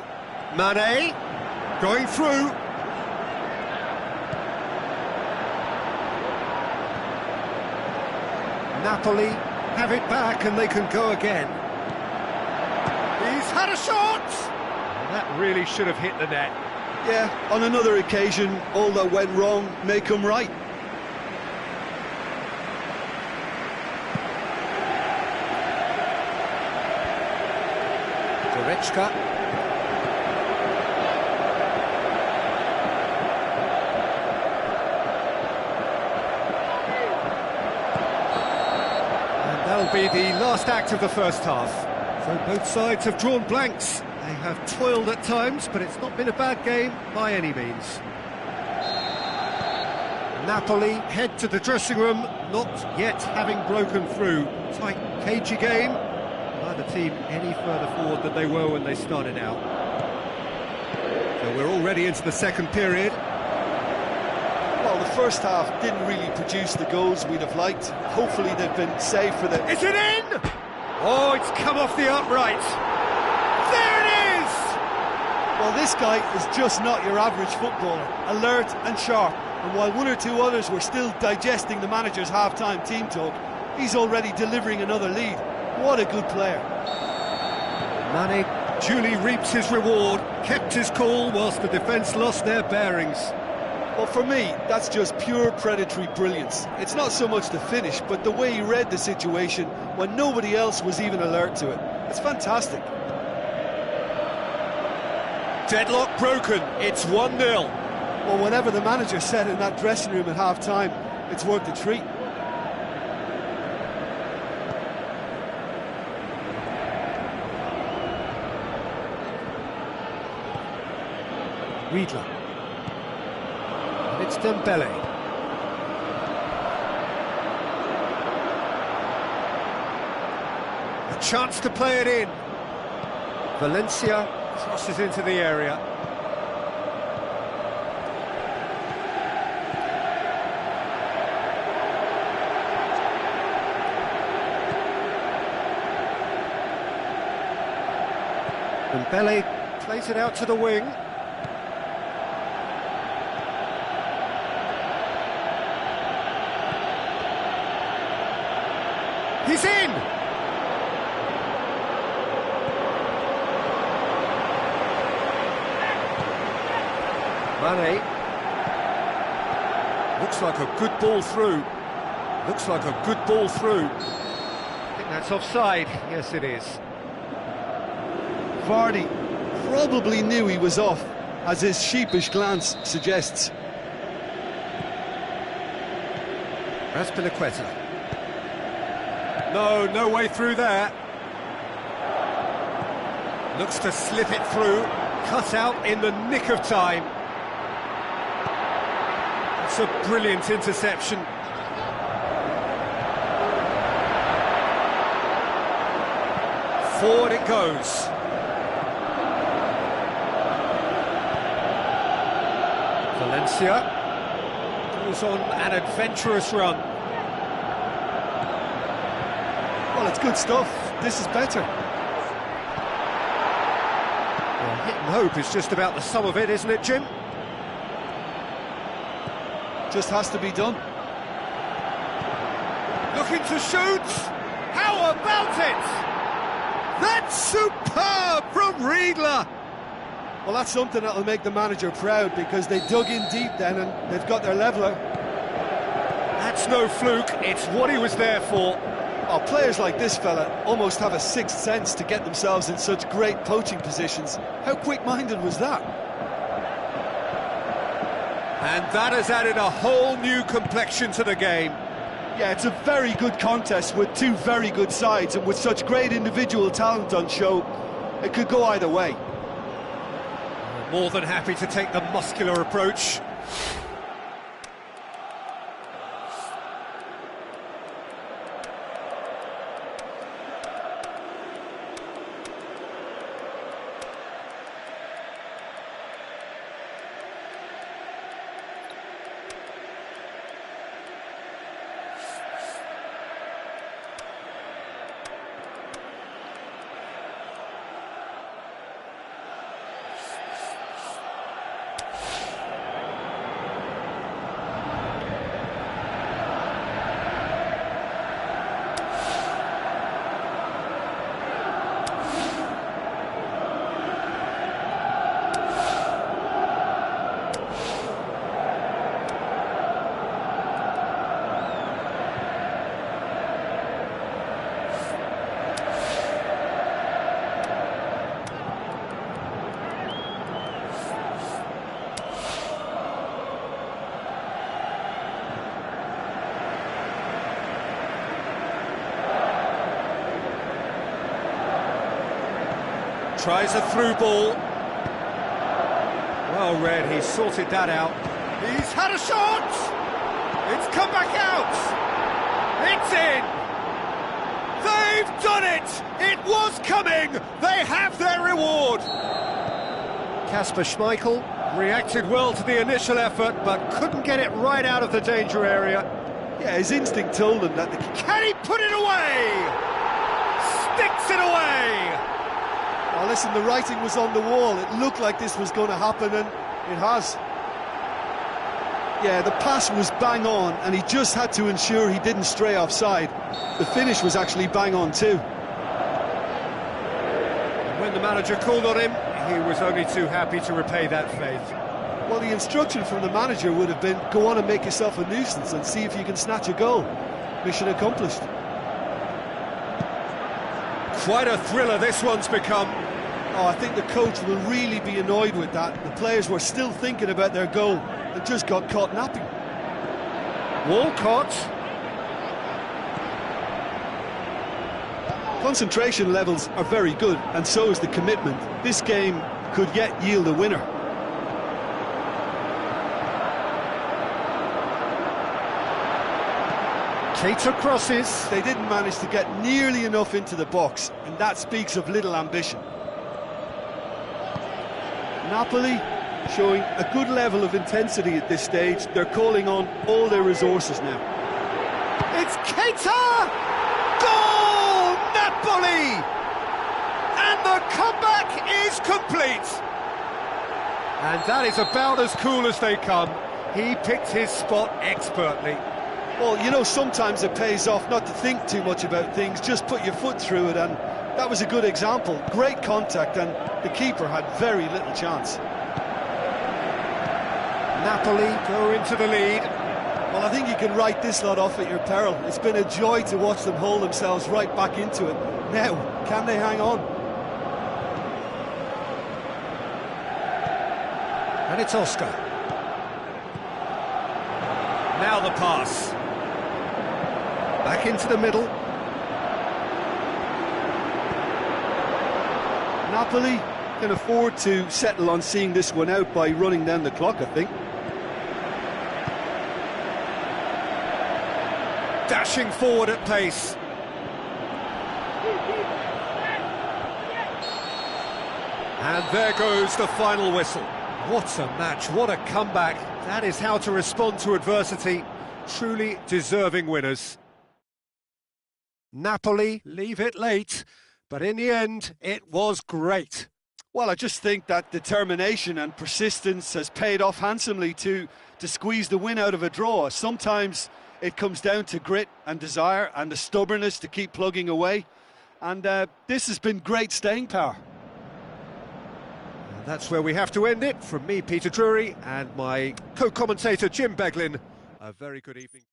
S1: Mane going through. Napoli have it back and they can go again. He's had a shot! That really should have hit the net.
S2: Yeah, on another occasion, all that went wrong may come right.
S1: Goretzka. And that'll be the last act of the first half. So both sides have drawn blanks. They have toiled at times, but it's not been a bad game by any means. Napoli head to the dressing room, not yet having broken through. Tight, cagey game. Neither team any further forward than they were when they started out. So we're already into the second period.
S2: Well, the first half didn't really produce the goals we'd have liked. Hopefully they've been saved for the...
S1: Is it in? Oh, it's come off the upright. There it is!
S2: Well, this guy is just not your average footballer. Alert and sharp. And while one or two others were still digesting the manager's half-time team talk, he's already delivering another lead. What a good player.
S1: Mane duly reaps his reward, kept his cool whilst the defence lost their bearings.
S2: Well, for me, that's just pure predatory brilliance. It's not so much the finish, but the way he read the situation when nobody else was even alert to it. It's fantastic.
S1: Deadlock broken, it's 1-0.
S2: Well, whenever the manager said in that dressing room at half-time, it's worth a treat.
S1: Riedler. And it's Dembele. A chance to play it in. Valencia crosses into the area. Dembele plays it out to the wing. He's in! Mane. Looks like a good ball through. Looks like a good ball through. I think that's offside. Yes, it is.
S2: Vardy probably knew he was off, as his sheepish glance suggests.
S1: Azpilicueta. No way through there. Looks to slip it through. Cut out in the nick of time. It's a brilliant interception. Forward it goes. Valencia goes on an adventurous run.
S2: Well, it's good stuff. This is better.
S1: Well, hit and hope is just about the sum of it, isn't it, Jim?
S2: Just has to be done.
S1: Looking to shoot. How about it? That's superb! Riedler!
S2: Well, that's something that'll make the manager proud, because they dug in deep then and they've got their leveller.
S1: That's no fluke, it's what he was there for.
S2: Oh, players like this fella almost have a sixth sense to get themselves in such great poaching positions. How quick-minded was that?
S1: And that has added a whole new complexion to the game.
S2: Yeah, it's a very good contest with two very good sides, and with such great individual talent on show, it could go either way.
S1: More than happy to take the muscular approach. Tries a through ball. Well read, he's sorted that out. He's had a shot! It's come back out! It's in! They've done it! It was coming! They have their reward! Kasper Schmeichel reacted well to the initial effort, but couldn't get it right out of the danger area.
S2: Yeah, his instinct told him that.
S1: Can he put it away? Sticks it away!
S2: Oh, listen, the writing was on the wall. It looked like this was going to happen, and it has. Yeah, the pass was bang on, and he just had to ensure he didn't stray offside. The finish was actually bang on too.
S1: When the manager called on him, he was only too happy to repay that faith.
S2: Well, the instruction from the manager would have been, go on and make yourself a nuisance and see if you can snatch a goal. Mission accomplished.
S1: Quite a thriller this one's become.
S2: Oh, I think the coach will really be annoyed with that. The players were still thinking about their goal and just got caught napping.
S1: Walcott.
S2: Concentration levels are very good, and so is the commitment. This game could yet yield a winner.
S1: Keita crosses.
S2: They didn't manage to get nearly enough into the box, and that speaks of little ambition. Napoli showing a good level of intensity at this stage. They're calling on all their resources now.
S1: It's Keita! Goal! Napoli! And the comeback is complete. And that is about as cool as they come. He picked his spot expertly.
S2: Well, you know, sometimes it pays off not to think too much about things, just put your foot through it, and that was a good example. Great contact, and the keeper had very little chance.
S1: Napoli go into the lead.
S2: Well, I think you can write this lot off at your peril. It's been a joy to watch them hold themselves right back into it. Now, can they hang on?
S1: And it's Oscar. Now the pass. Back into the middle.
S2: Napoli can afford to settle on seeing this one out by running down the clock, I think.
S1: Dashing forward at pace. And there goes the final whistle. What a match, what a comeback. That is how to respond to adversity. Truly deserving winners. Napoli leave it late, but in the end, it was great.
S2: Well, I just think that determination and persistence has paid off handsomely to squeeze the win out of a draw. Sometimes it comes down to grit and desire and the stubbornness to keep plugging away. And this has been great staying power.
S1: that's where we have to end it. From me, Peter Drury, and my co-commentator, Jim Beglin. A very good evening.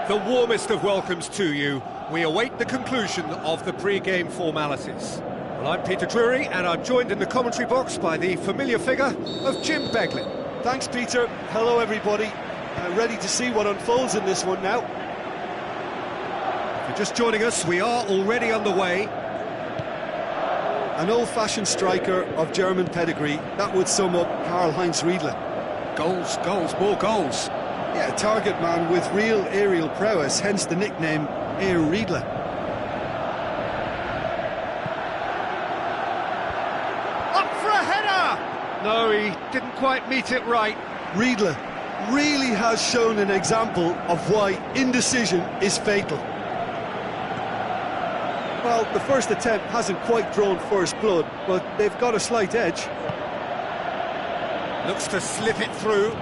S1: The warmest of welcomes to you. We await the conclusion of the pre-game formalities. Well, I'm Peter Drury, and I'm joined in the commentary box by the familiar figure of Jim Beglin.
S2: Thanks, Peter. Hello, everybody. Ready to see what unfolds in this one now.
S1: If you're just joining us, we are already underway.
S2: An old-fashioned striker of German pedigree, that would sum up Karl-Heinz Riedle.
S1: Goals, goals, more goals.
S2: Yeah, a target man with real aerial prowess, hence the nickname Air Riedle.
S1: Up for a header! No, he didn't quite meet it right.
S2: Riedle really has shown an example of why indecision is fatal. Well, the first attempt hasn't quite drawn first blood, but they've got a slight edge.
S1: Looks to slip it through.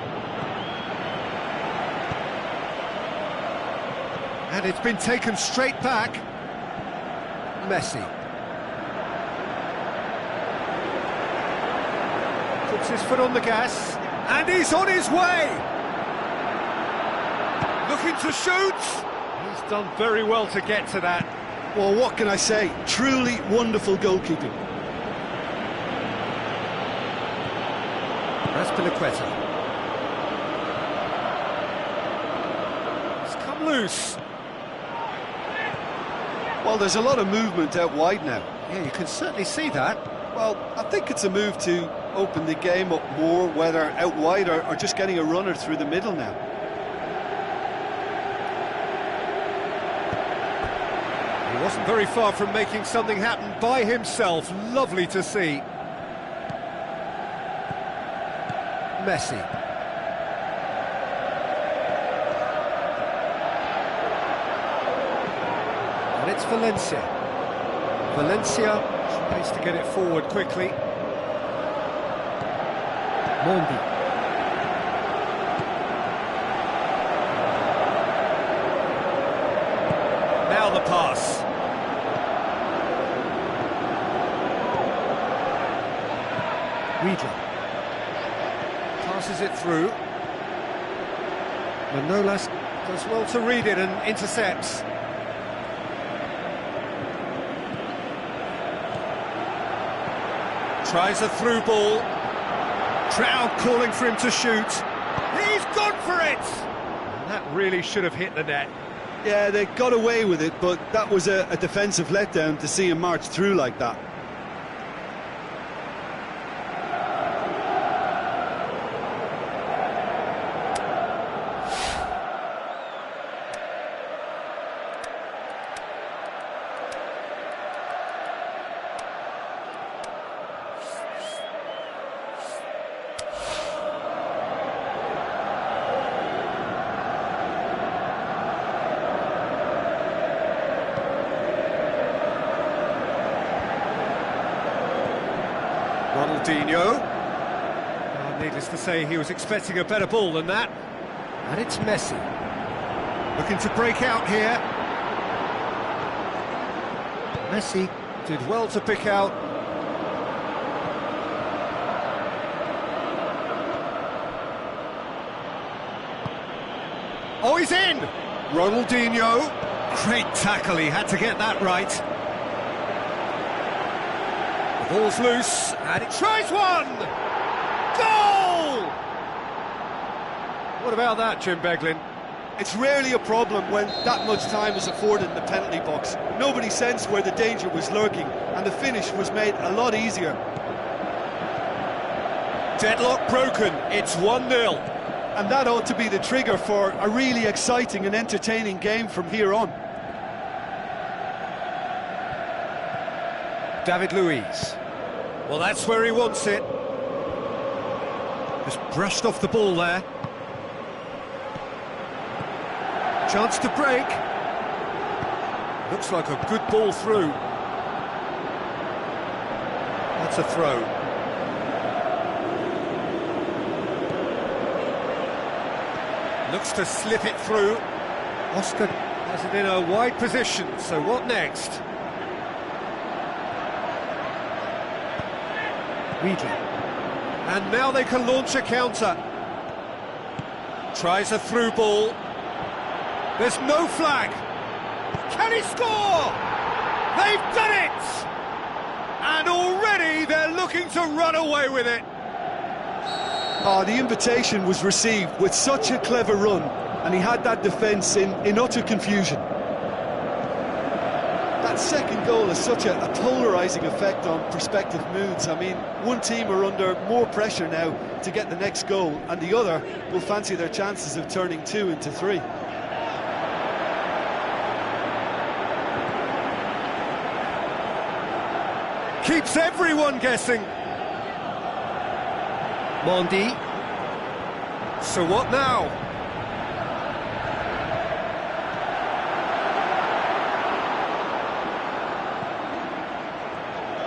S1: And it's been taken straight back. Messi. Puts his foot on the gas. And he's on his way! Looking to shoot! He's done very well to get to that.
S2: Well, what can I say? Truly wonderful goalkeeping.
S1: Raspilicueta. It's come loose.
S2: Well, there's a lot of movement out wide now.
S1: Yeah, you can certainly see that.
S2: Well, I think it's a move to open the game up more, whether out wide or just getting a runner through the middle now.
S1: He wasn't very far from making something happen by himself. Lovely to see. Messi. And it's Valencia. Valencia tries to get it forward quickly. Mondi. Now the pass. Riedle. Passes it through. Manolas does well to read it and intercepts. Tries a through ball. Crowd calling for him to shoot. He's gone for it! And that really should have hit the net.
S2: Yeah, they got away with it, but that was a defensive letdown to see him march through like that.
S1: Ronaldinho. Needless to say, he was expecting a better ball than that. And it's Messi. Looking to break out here. Messi did well to pick out. Oh, he's in! Ronaldinho. Great tackle, he had to get that right. The ball's loose, and it tries one! Goal! What about that, Jim Beglin?
S2: It's rarely a problem when that much time is afforded in the penalty box. Nobody sensed where the danger was lurking, and the finish was made a lot easier.
S1: Deadlock broken, it's 1-0.
S2: And that ought to be the trigger for a really exciting and entertaining game from here on.
S1: David Luiz. Well, that's where he wants it. Just brushed off the ball there. Chance to break. Looks like a good ball through. That's a throw. Looks to slip it through. Oscar has it in a wide position, so what next? Riedle. And now they can launch a counter. Tries a through ball. There's no flag. Can he score? They've done it! And already they're looking to run away with it.
S2: Oh, the invitation was received with such a clever run, and he had that defence in utter confusion. That second goal has such a polarising effect on prospective moods. I mean, one team are under more pressure now to get the next goal, and the other will fancy their chances of turning 2 into 3.
S1: Keeps everyone guessing. Mondi. So what now?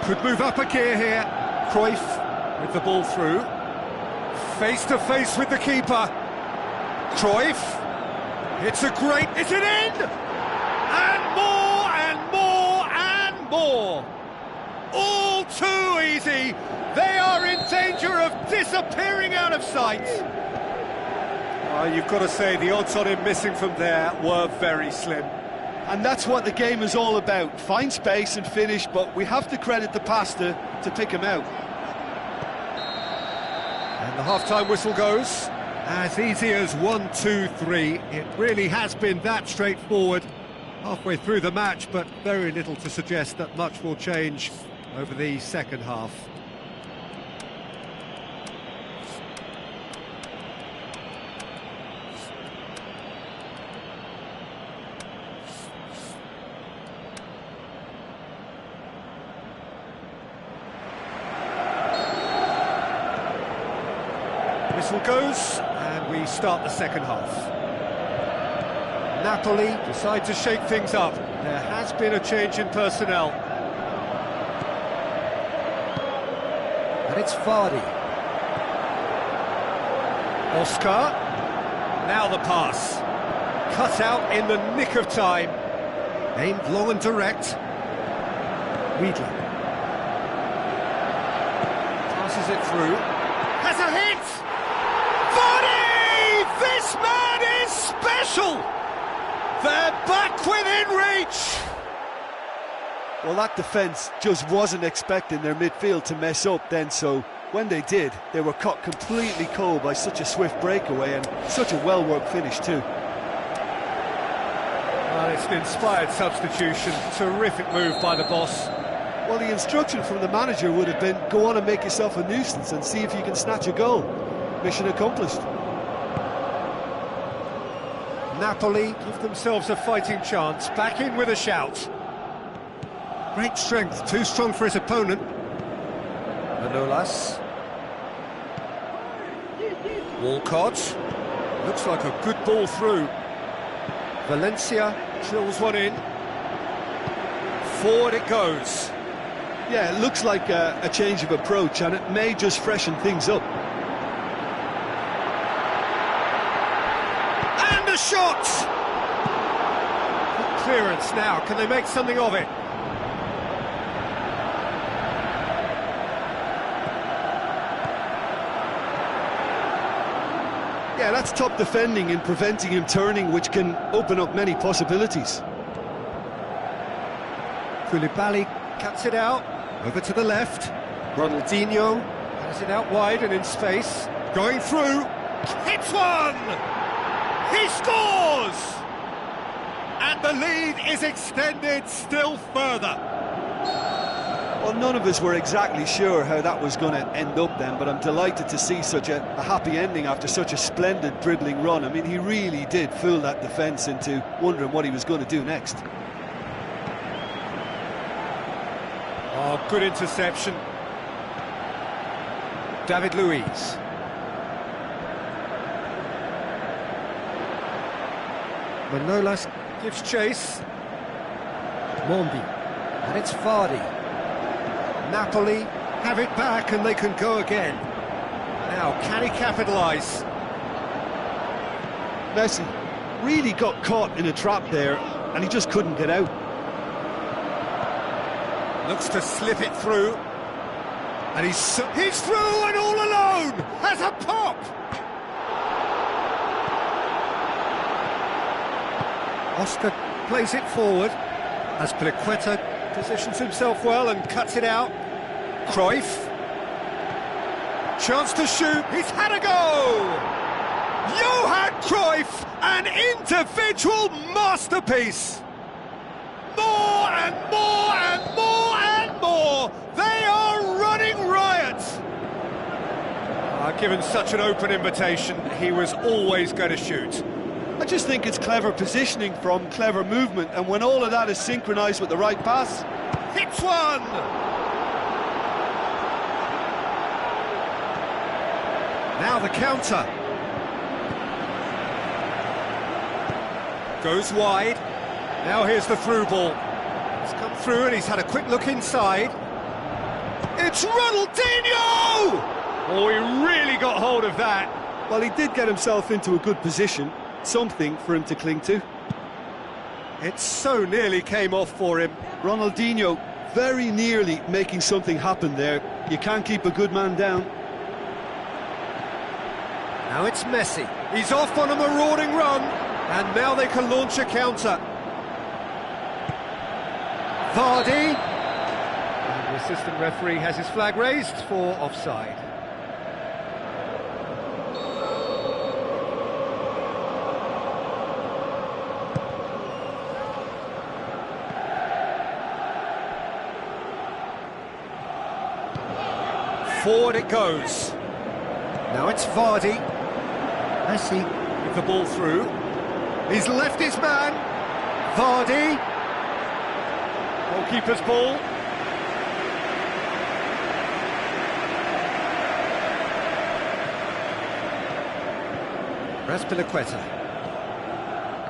S1: Could move up a gear here. Cruyff with the ball through. Face to face with the keeper. Cruyff. It's a great... It's an end! And more, and more, and more. All too easy. They are in danger of disappearing out of sight. You've got to say, the odds on him missing from there were very slim.
S2: And that's what the game is all about. Find space and finish, but we have to credit the passer to pick him out.
S1: And the half-time whistle goes. As easy as 1, 2, 3. It really has been that straightforward. Halfway through the match, but very little to suggest that much will change over the second half. Whistle goes, and we start the second half. Napoli decide to shake things up. There has been a change in personnel. And it's Vardy. Oscar. Now the pass. Cut out in the nick of time. Aimed long and direct. Wiedler. Passes it through. Has a hit! Vardy! This man is special! They're back within reach!
S2: Well, that defence just wasn't expecting their midfield to mess up then, so when they did, they were caught completely cold by such a swift breakaway and such a well-worked finish too.
S1: Well, it's an inspired substitution. Terrific move by the boss.
S2: Well, the instruction from the manager would have been, go on and make yourself a nuisance and see if you can snatch a goal. Mission accomplished.
S1: Napoli give themselves a fighting chance. Back in with a shout. Great strength, too strong for his opponent. Manolas. Walcott. Looks like a good ball through. Valencia drills one in. Forward it goes.
S2: Yeah, it looks like a change of approach, and it may just freshen things up.
S1: And a shot! Good clearance now. Can they make something of it?
S2: Yeah, that's top defending and preventing him turning, which can open up many possibilities.
S1: Koulibaly cuts it out, over to the left. Ronaldinho has it out wide and in space. Going through, hits one! He scores! And the lead is extended still further.
S2: Well, none of us were exactly sure how that was going to end up then, but I'm delighted to see such a happy ending after such a splendid dribbling run. I mean, he really did fool that defence into wondering what he was going to do next.
S1: Oh, good interception. David Luiz. Manolas gives chase. Mondi. And it's Vardy. Napoli have it back and they can go again. Now, can he capitalise?
S2: Messi really got caught in a trap there and he just couldn't get out.
S1: Looks to slip it through. And he's through and all alone! Has a pop! Oscar plays it forward as Piliqueta positions himself well and cuts it out. Cruyff. Chance to shoot. He's had a go! Johan Cruyff, an individual masterpiece! More and more and more and more! They are running riot! Given such an open invitation, he was always going to shoot.
S2: I just think it's clever positioning from clever movement, and when all of that is synchronised with the right pass...
S1: Hits one! Now the counter. Goes wide. Now here's the through ball. He's come through and he's had a quick look inside. It's Ronaldinho! Oh, he really got hold of that.
S2: Well, he did get himself into a good position, something for him to cling to.
S1: It so nearly came off for him.
S2: Ronaldinho very nearly making something happen there. You can't keep a good man down.
S1: Now it's Messi. He's off on a marauding run, and now they can launch a counter. Vardy. And the assistant referee has his flag raised for offside. Forward it goes. Now it's Vardy. Messi with the ball through. He's left his man. Vardy. Goalkeeper's ball. Piliqueta.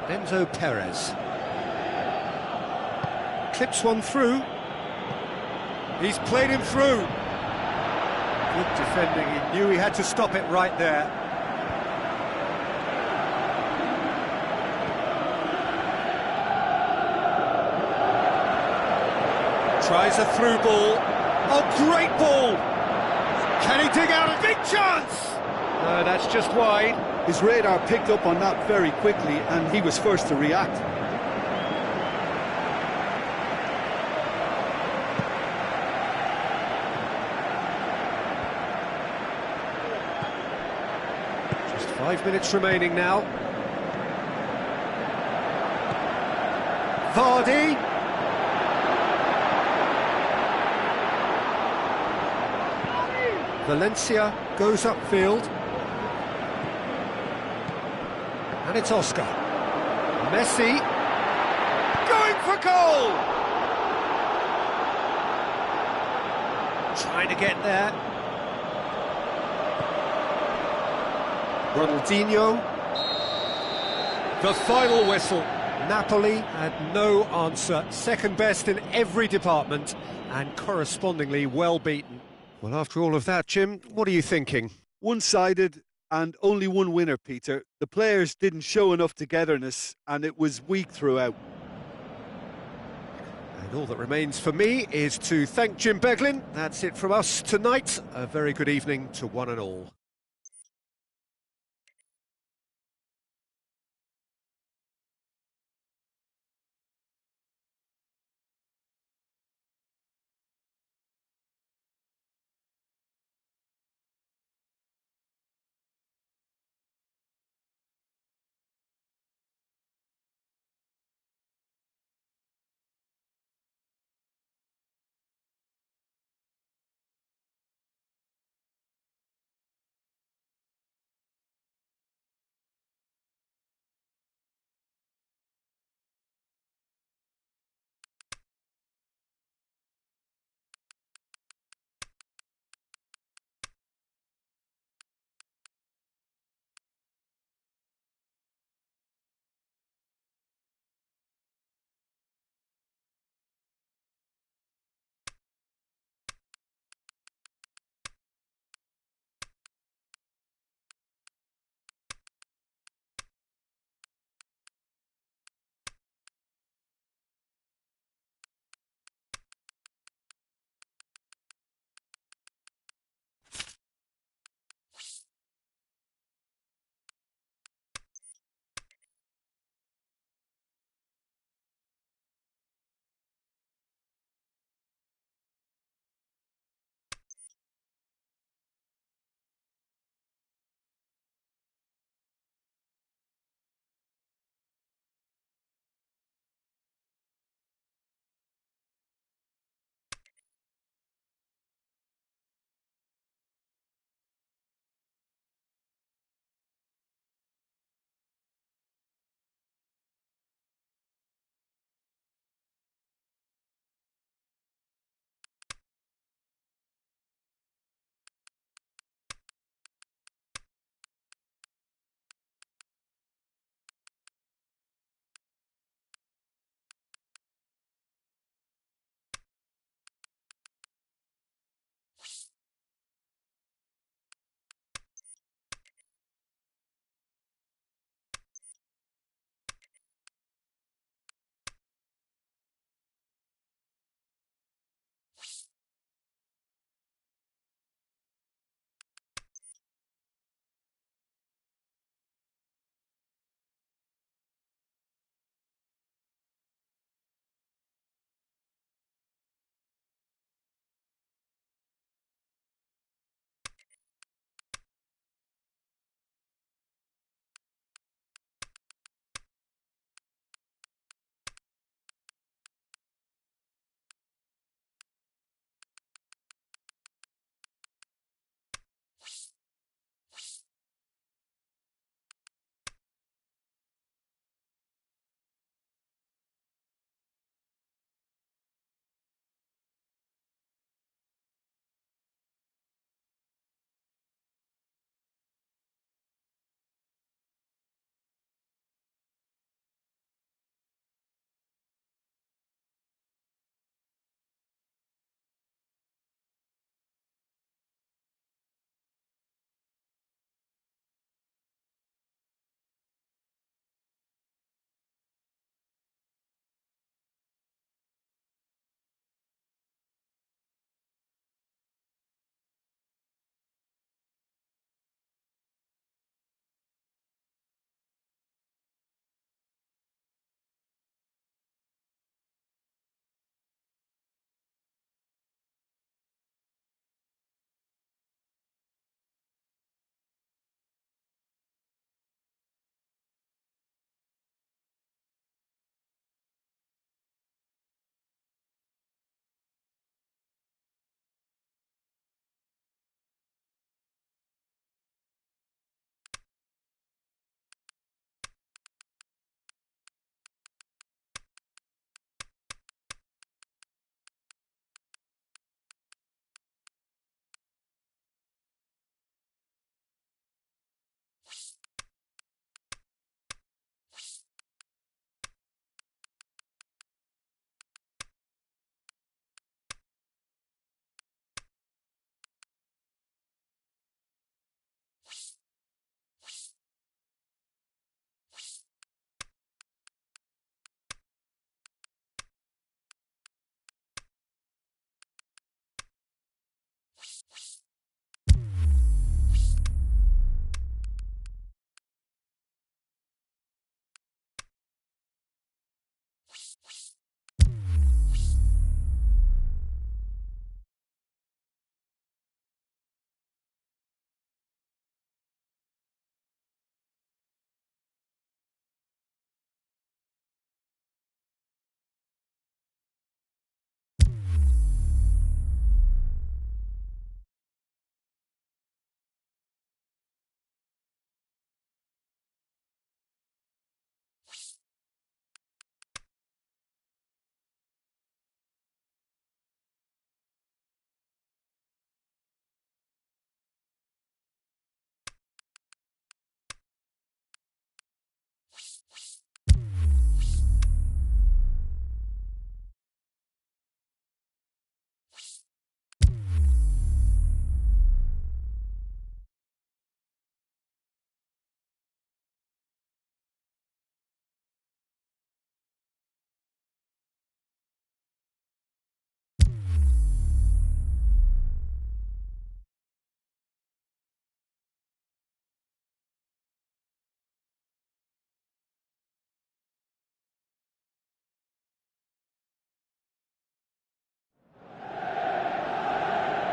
S1: Enzo Perez. Clips one through. He's played him through. Good defending, he knew he had to stop it right there. Tries a through ball. Oh, great ball! Can he dig out a big chance? No, that's just wide.
S2: His radar picked up on that very quickly, and he was first to react.
S1: Just 5 minutes remaining now. Vardy. Valencia goes upfield. And it's Oscar. Messi. Going for goal! Trying to get there. Ronaldinho. The final whistle. Napoli had no answer. Second best in every department and correspondingly well beaten. Well, after all of that, Jim, what are you thinking?
S2: One-sided and only one winner, Peter. The players didn't show enough togetherness and it was weak throughout.
S1: And all that remains for me is to thank Jim Beglin. That's it from us tonight. A very good evening to one and all.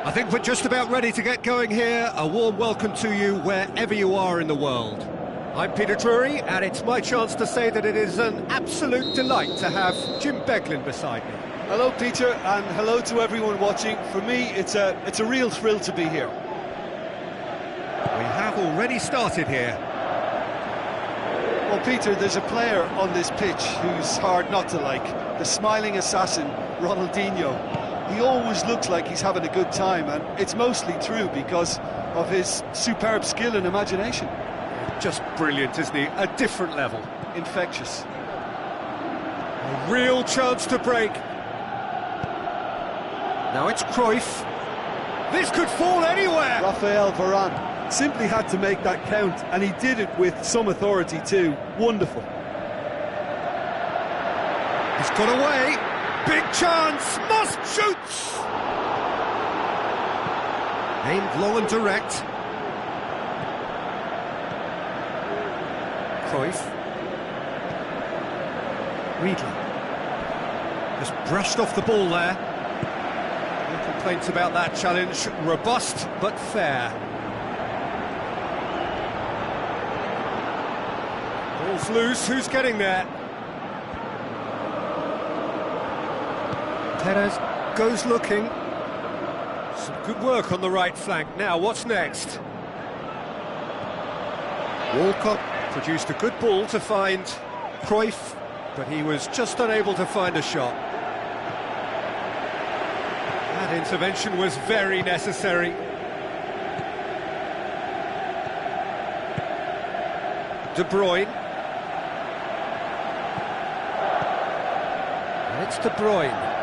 S1: I think we're just about ready to get going here. A warm welcome to you wherever you are in the world. I'm Peter Drury, and it's my chance to say that it is an absolute delight to have Jim Beglin beside me.
S2: Hello, Peter, and hello to everyone watching. For me, it's a real thrill to be here.
S1: We have already started here.
S2: Well, Peter, there's a player on this pitch who's hard not to like. The smiling assassin, Ronaldinho. He always looks like he's having a good time, and it's mostly true because of his superb skill and imagination.
S1: Just brilliant, isn't he? A different level.
S2: Infectious.
S1: A real chance to break. Now it's Cruyff. This could fall anywhere.
S2: Rafael Varane simply had to make that count, and he did it with some authority too. Wonderful.
S1: He's got away. Big chance. Must shoot. Aimed long and direct. Cruyff. Riedler. Just brushed off the ball there. No complaints about that challenge. Robust but fair. Ball's loose. Who's getting there? Perez goes looking. Some good work on the right flank. Now, what's next? Walcott produced a good ball to find Cruyff, but he was just unable to find a shot. That intervention was very necessary. De Bruyne. And it's De Bruyne.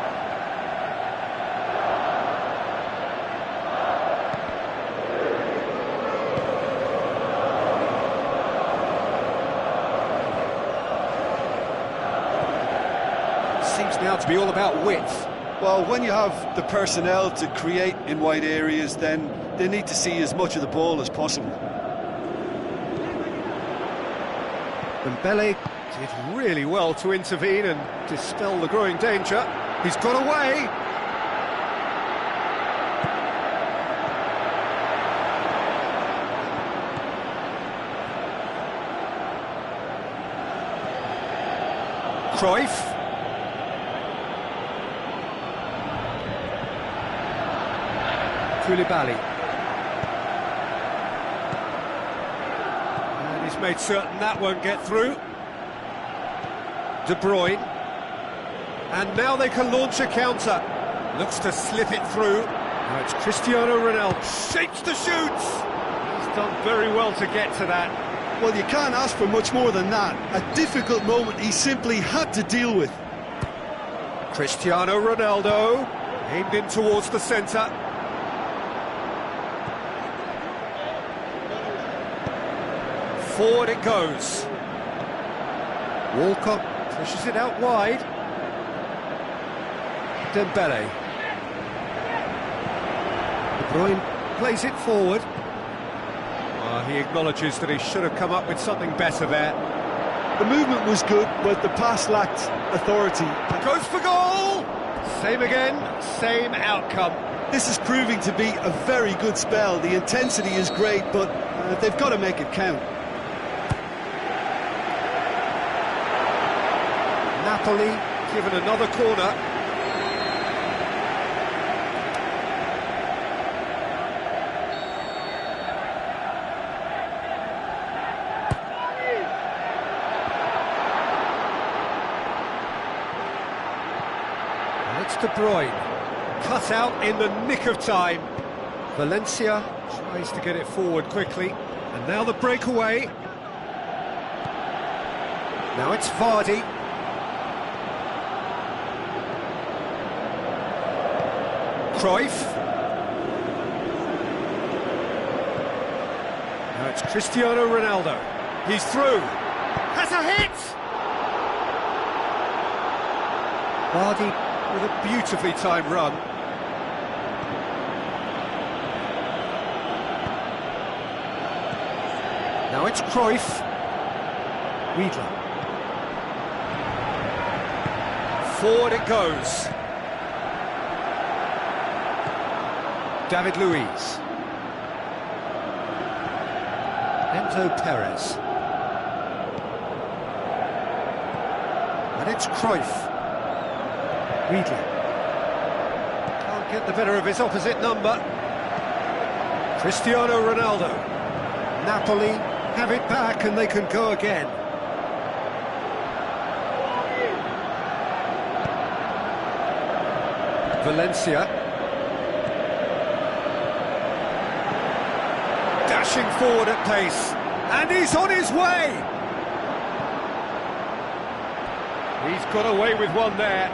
S1: Seems now to be all about width.
S2: Well, when you have the personnel to create in wide areas, then they need to see as much of the ball as possible.
S1: Dembele did really well to intervene and dispel the growing danger. He's got away. Cruyff. Koulibaly. And he's made certain that won't get through. De Bruyne. And now they can launch a counter. Looks to slip it through. Now it's Cristiano Ronaldo. Shapes to shoot! He's done very well to get to that.
S2: Well, you can't ask for much more than that. A difficult moment he simply had to deal with.
S1: Cristiano Ronaldo. Aimed in towards the centre. Forward it goes. Walcott pushes it out wide. Dembele. De Bruyne plays it forward. He acknowledges that he should have come up with something better there.
S2: The movement was good, but the pass lacked authority.
S1: Goes for goal! Same again, same outcome.
S2: This is proving to be a very good spell. The intensity is great, but they've got to make it count.
S1: Napoli given another corner. And it's De Bruyne, cut out in the nick of time. Valencia tries to get it forward quickly, and now the breakaway. Now it's Vardy. Cruyff. Now it's Cristiano Ronaldo. He's through. Has a hit! Vardy with a beautifully timed run. Now it's Cruyff. Riedler. Forward it goes. David Luiz. Enzo Perez. And it's Cruyff. Riedle. Can't get the better of his opposite number. Cristiano Ronaldo. Napoli have it back and they can go again. Valencia. Dashing forward at pace, and he's on his way! He's got away with one there.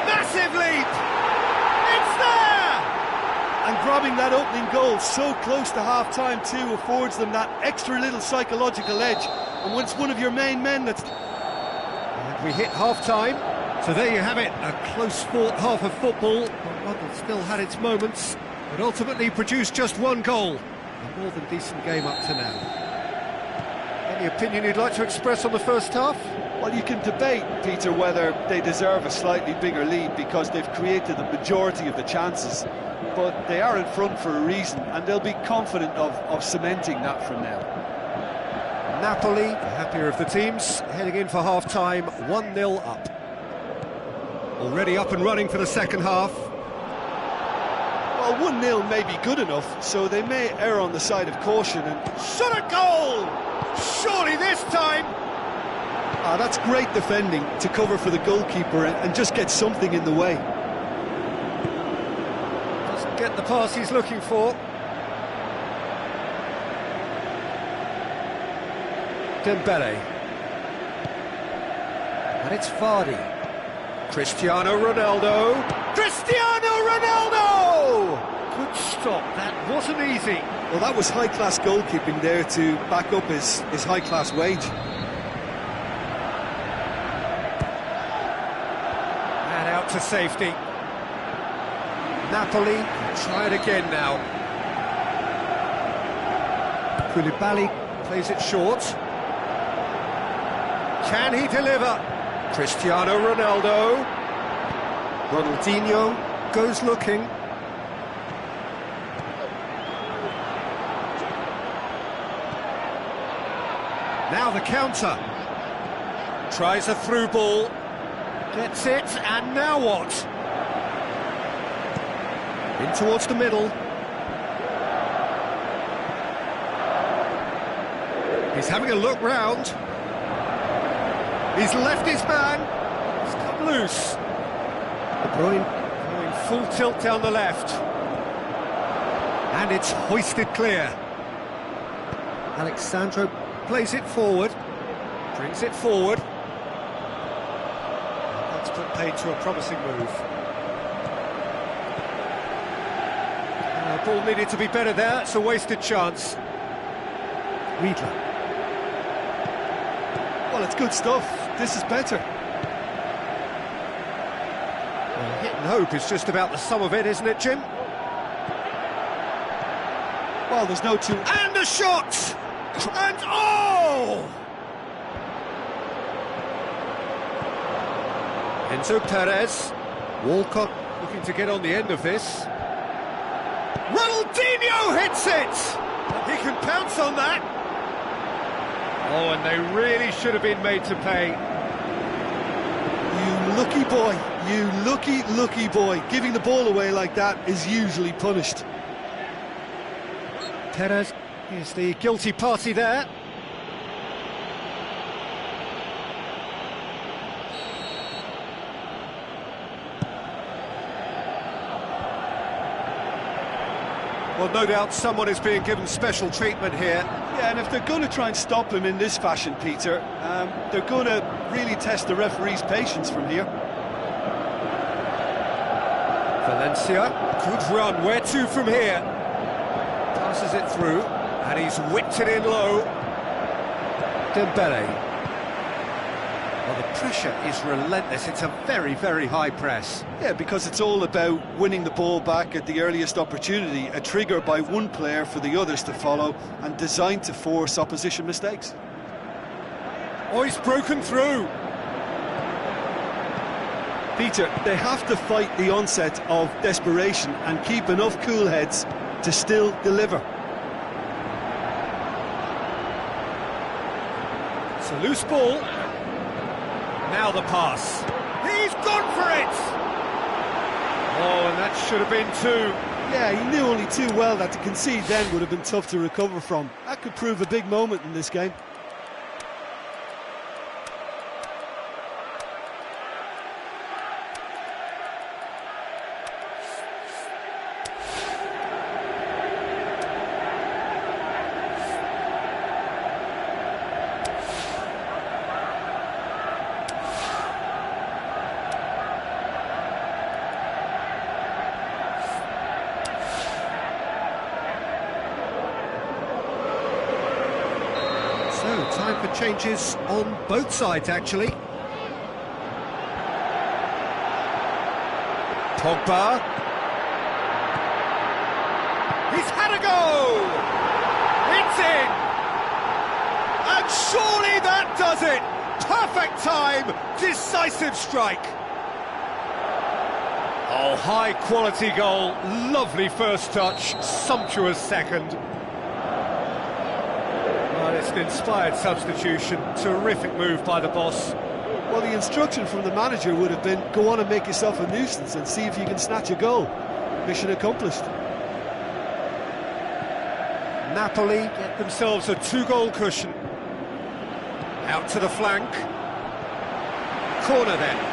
S1: Massive leap! It's there!
S2: And grabbing that opening goal so close to half-time too affords them that extra little psychological edge. And when it's one of your main men that's...
S1: And we hit half-time, so there you have it, a close-fought half of football, one that still had its moments, but ultimately produced just one goal. A more than decent game up to now. Any opinion you'd like to express on the first half?
S2: Well, you can debate, Peter, whether they deserve a slightly bigger lead because they've created the majority of the chances. But they are in front for a reason, and they'll be confident of cementing that from now.
S1: Napoli, the happier of the teams, heading in for half-time, 1-0 up. Already up and running for the second half.
S2: Well, 1-0 may be good enough, so they may err on the side of caution and...
S1: Shot a goal! Surely this time!
S2: Ah, that's great defending to cover for the goalkeeper and just get something in the way.
S1: Doesn't get the pass he's looking for. Dembele. And it's Vardy. Cristiano Ronaldo. Cristiano Ronaldo! Good stop, that wasn't easy.
S2: Well, that was high-class goalkeeping there to back up his high-class wage.
S1: And out to safety. Napoli try it again now. Koulibaly plays it short. Can he deliver? Cristiano Ronaldo. Ronaldinho goes looking. Now the counter. Tries a through ball. Gets it, and now what? In towards the middle. He's having a look round. He's left his man. He's come loose. De Bruyne going full tilt down the left. And it's hoisted clear. Alexandro plays it forward. Brings it forward. That's put paid to a promising move. The ball needed to be better there. It's a wasted chance. Riedle.
S2: Well, it's good stuff. This is better.
S1: Well, hit and hope is just about the sum of it, isn't it, Jim?
S2: Well, there's no two...
S1: And a shot! And oh! Enzo Perez. Walcott looking to get on the end of this. Ronaldinho hits it! He can pounce on that. Oh, and they really should have been made to pay.
S2: You lucky boy, you lucky boy. Giving the ball away like that is usually punished.
S1: Perez is the guilty party there. Well, no doubt someone is being given special treatment here.
S2: Yeah, and if they're going to try and stop him in this fashion, Peter, they're going to really test the referee's patience from here.
S1: Valencia, good run, where to from here? Passes it through, and he's whipped it in low. Dembele. Well, the pressure is relentless, it's a very, very high press.
S2: Yeah, because it's all about winning the ball back at the earliest opportunity, a trigger by one player for the others to follow, and designed to force opposition mistakes.
S1: Oh, he's broken through.
S2: Peter, they have to fight the onset of desperation and keep enough cool heads to still deliver.
S1: It's a loose ball. Now the pass. He's gone for it! Oh, and that should have been two.
S2: Yeah, he knew only too well that to concede then would have been tough to recover from. That could prove a big moment in this game.
S1: So, time for changes on both sides, actually. Pogba. He's had a go! It's in! And surely that does it! Perfect time, decisive strike. Oh, high-quality goal, lovely first touch, sumptuous second. Well, it's an inspired substitution, terrific move by the boss.
S2: Well, the instruction from the manager would have been, go on and make yourself a nuisance and see if you can snatch a goal. Mission accomplished.
S1: Napoli get themselves a two-goal cushion. Out to the flank. Corner then.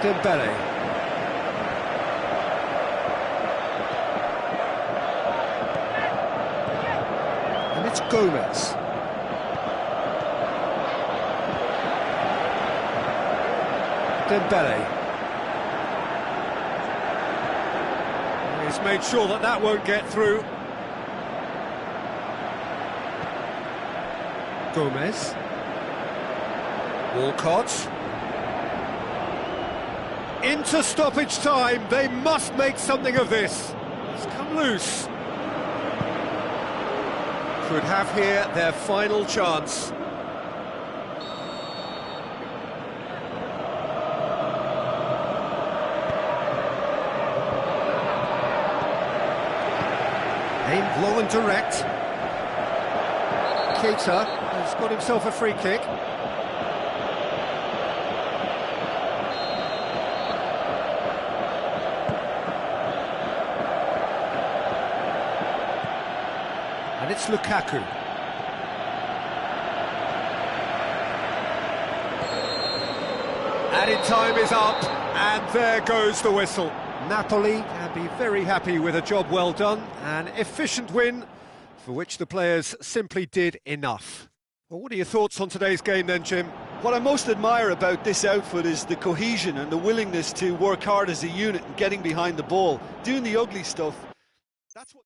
S1: Dembele. And it's Gomez. Dembele. He's made sure that that won't get through. Gomez. Walcott. Into stoppage time, they must make something of this. It's come loose. Could have here their final chance. Aimed long and direct. Keita has got himself a free kick. And it's Lukaku. Added time is up, and there goes the whistle. Napoli can be very happy with a job well done, an efficient win for which the players simply did enough. Well, what are your thoughts on today's game then, Jim?
S2: What I most admire about this outfit is the cohesion and the willingness to work hard as a unit and getting behind the ball, doing the ugly stuff. That's what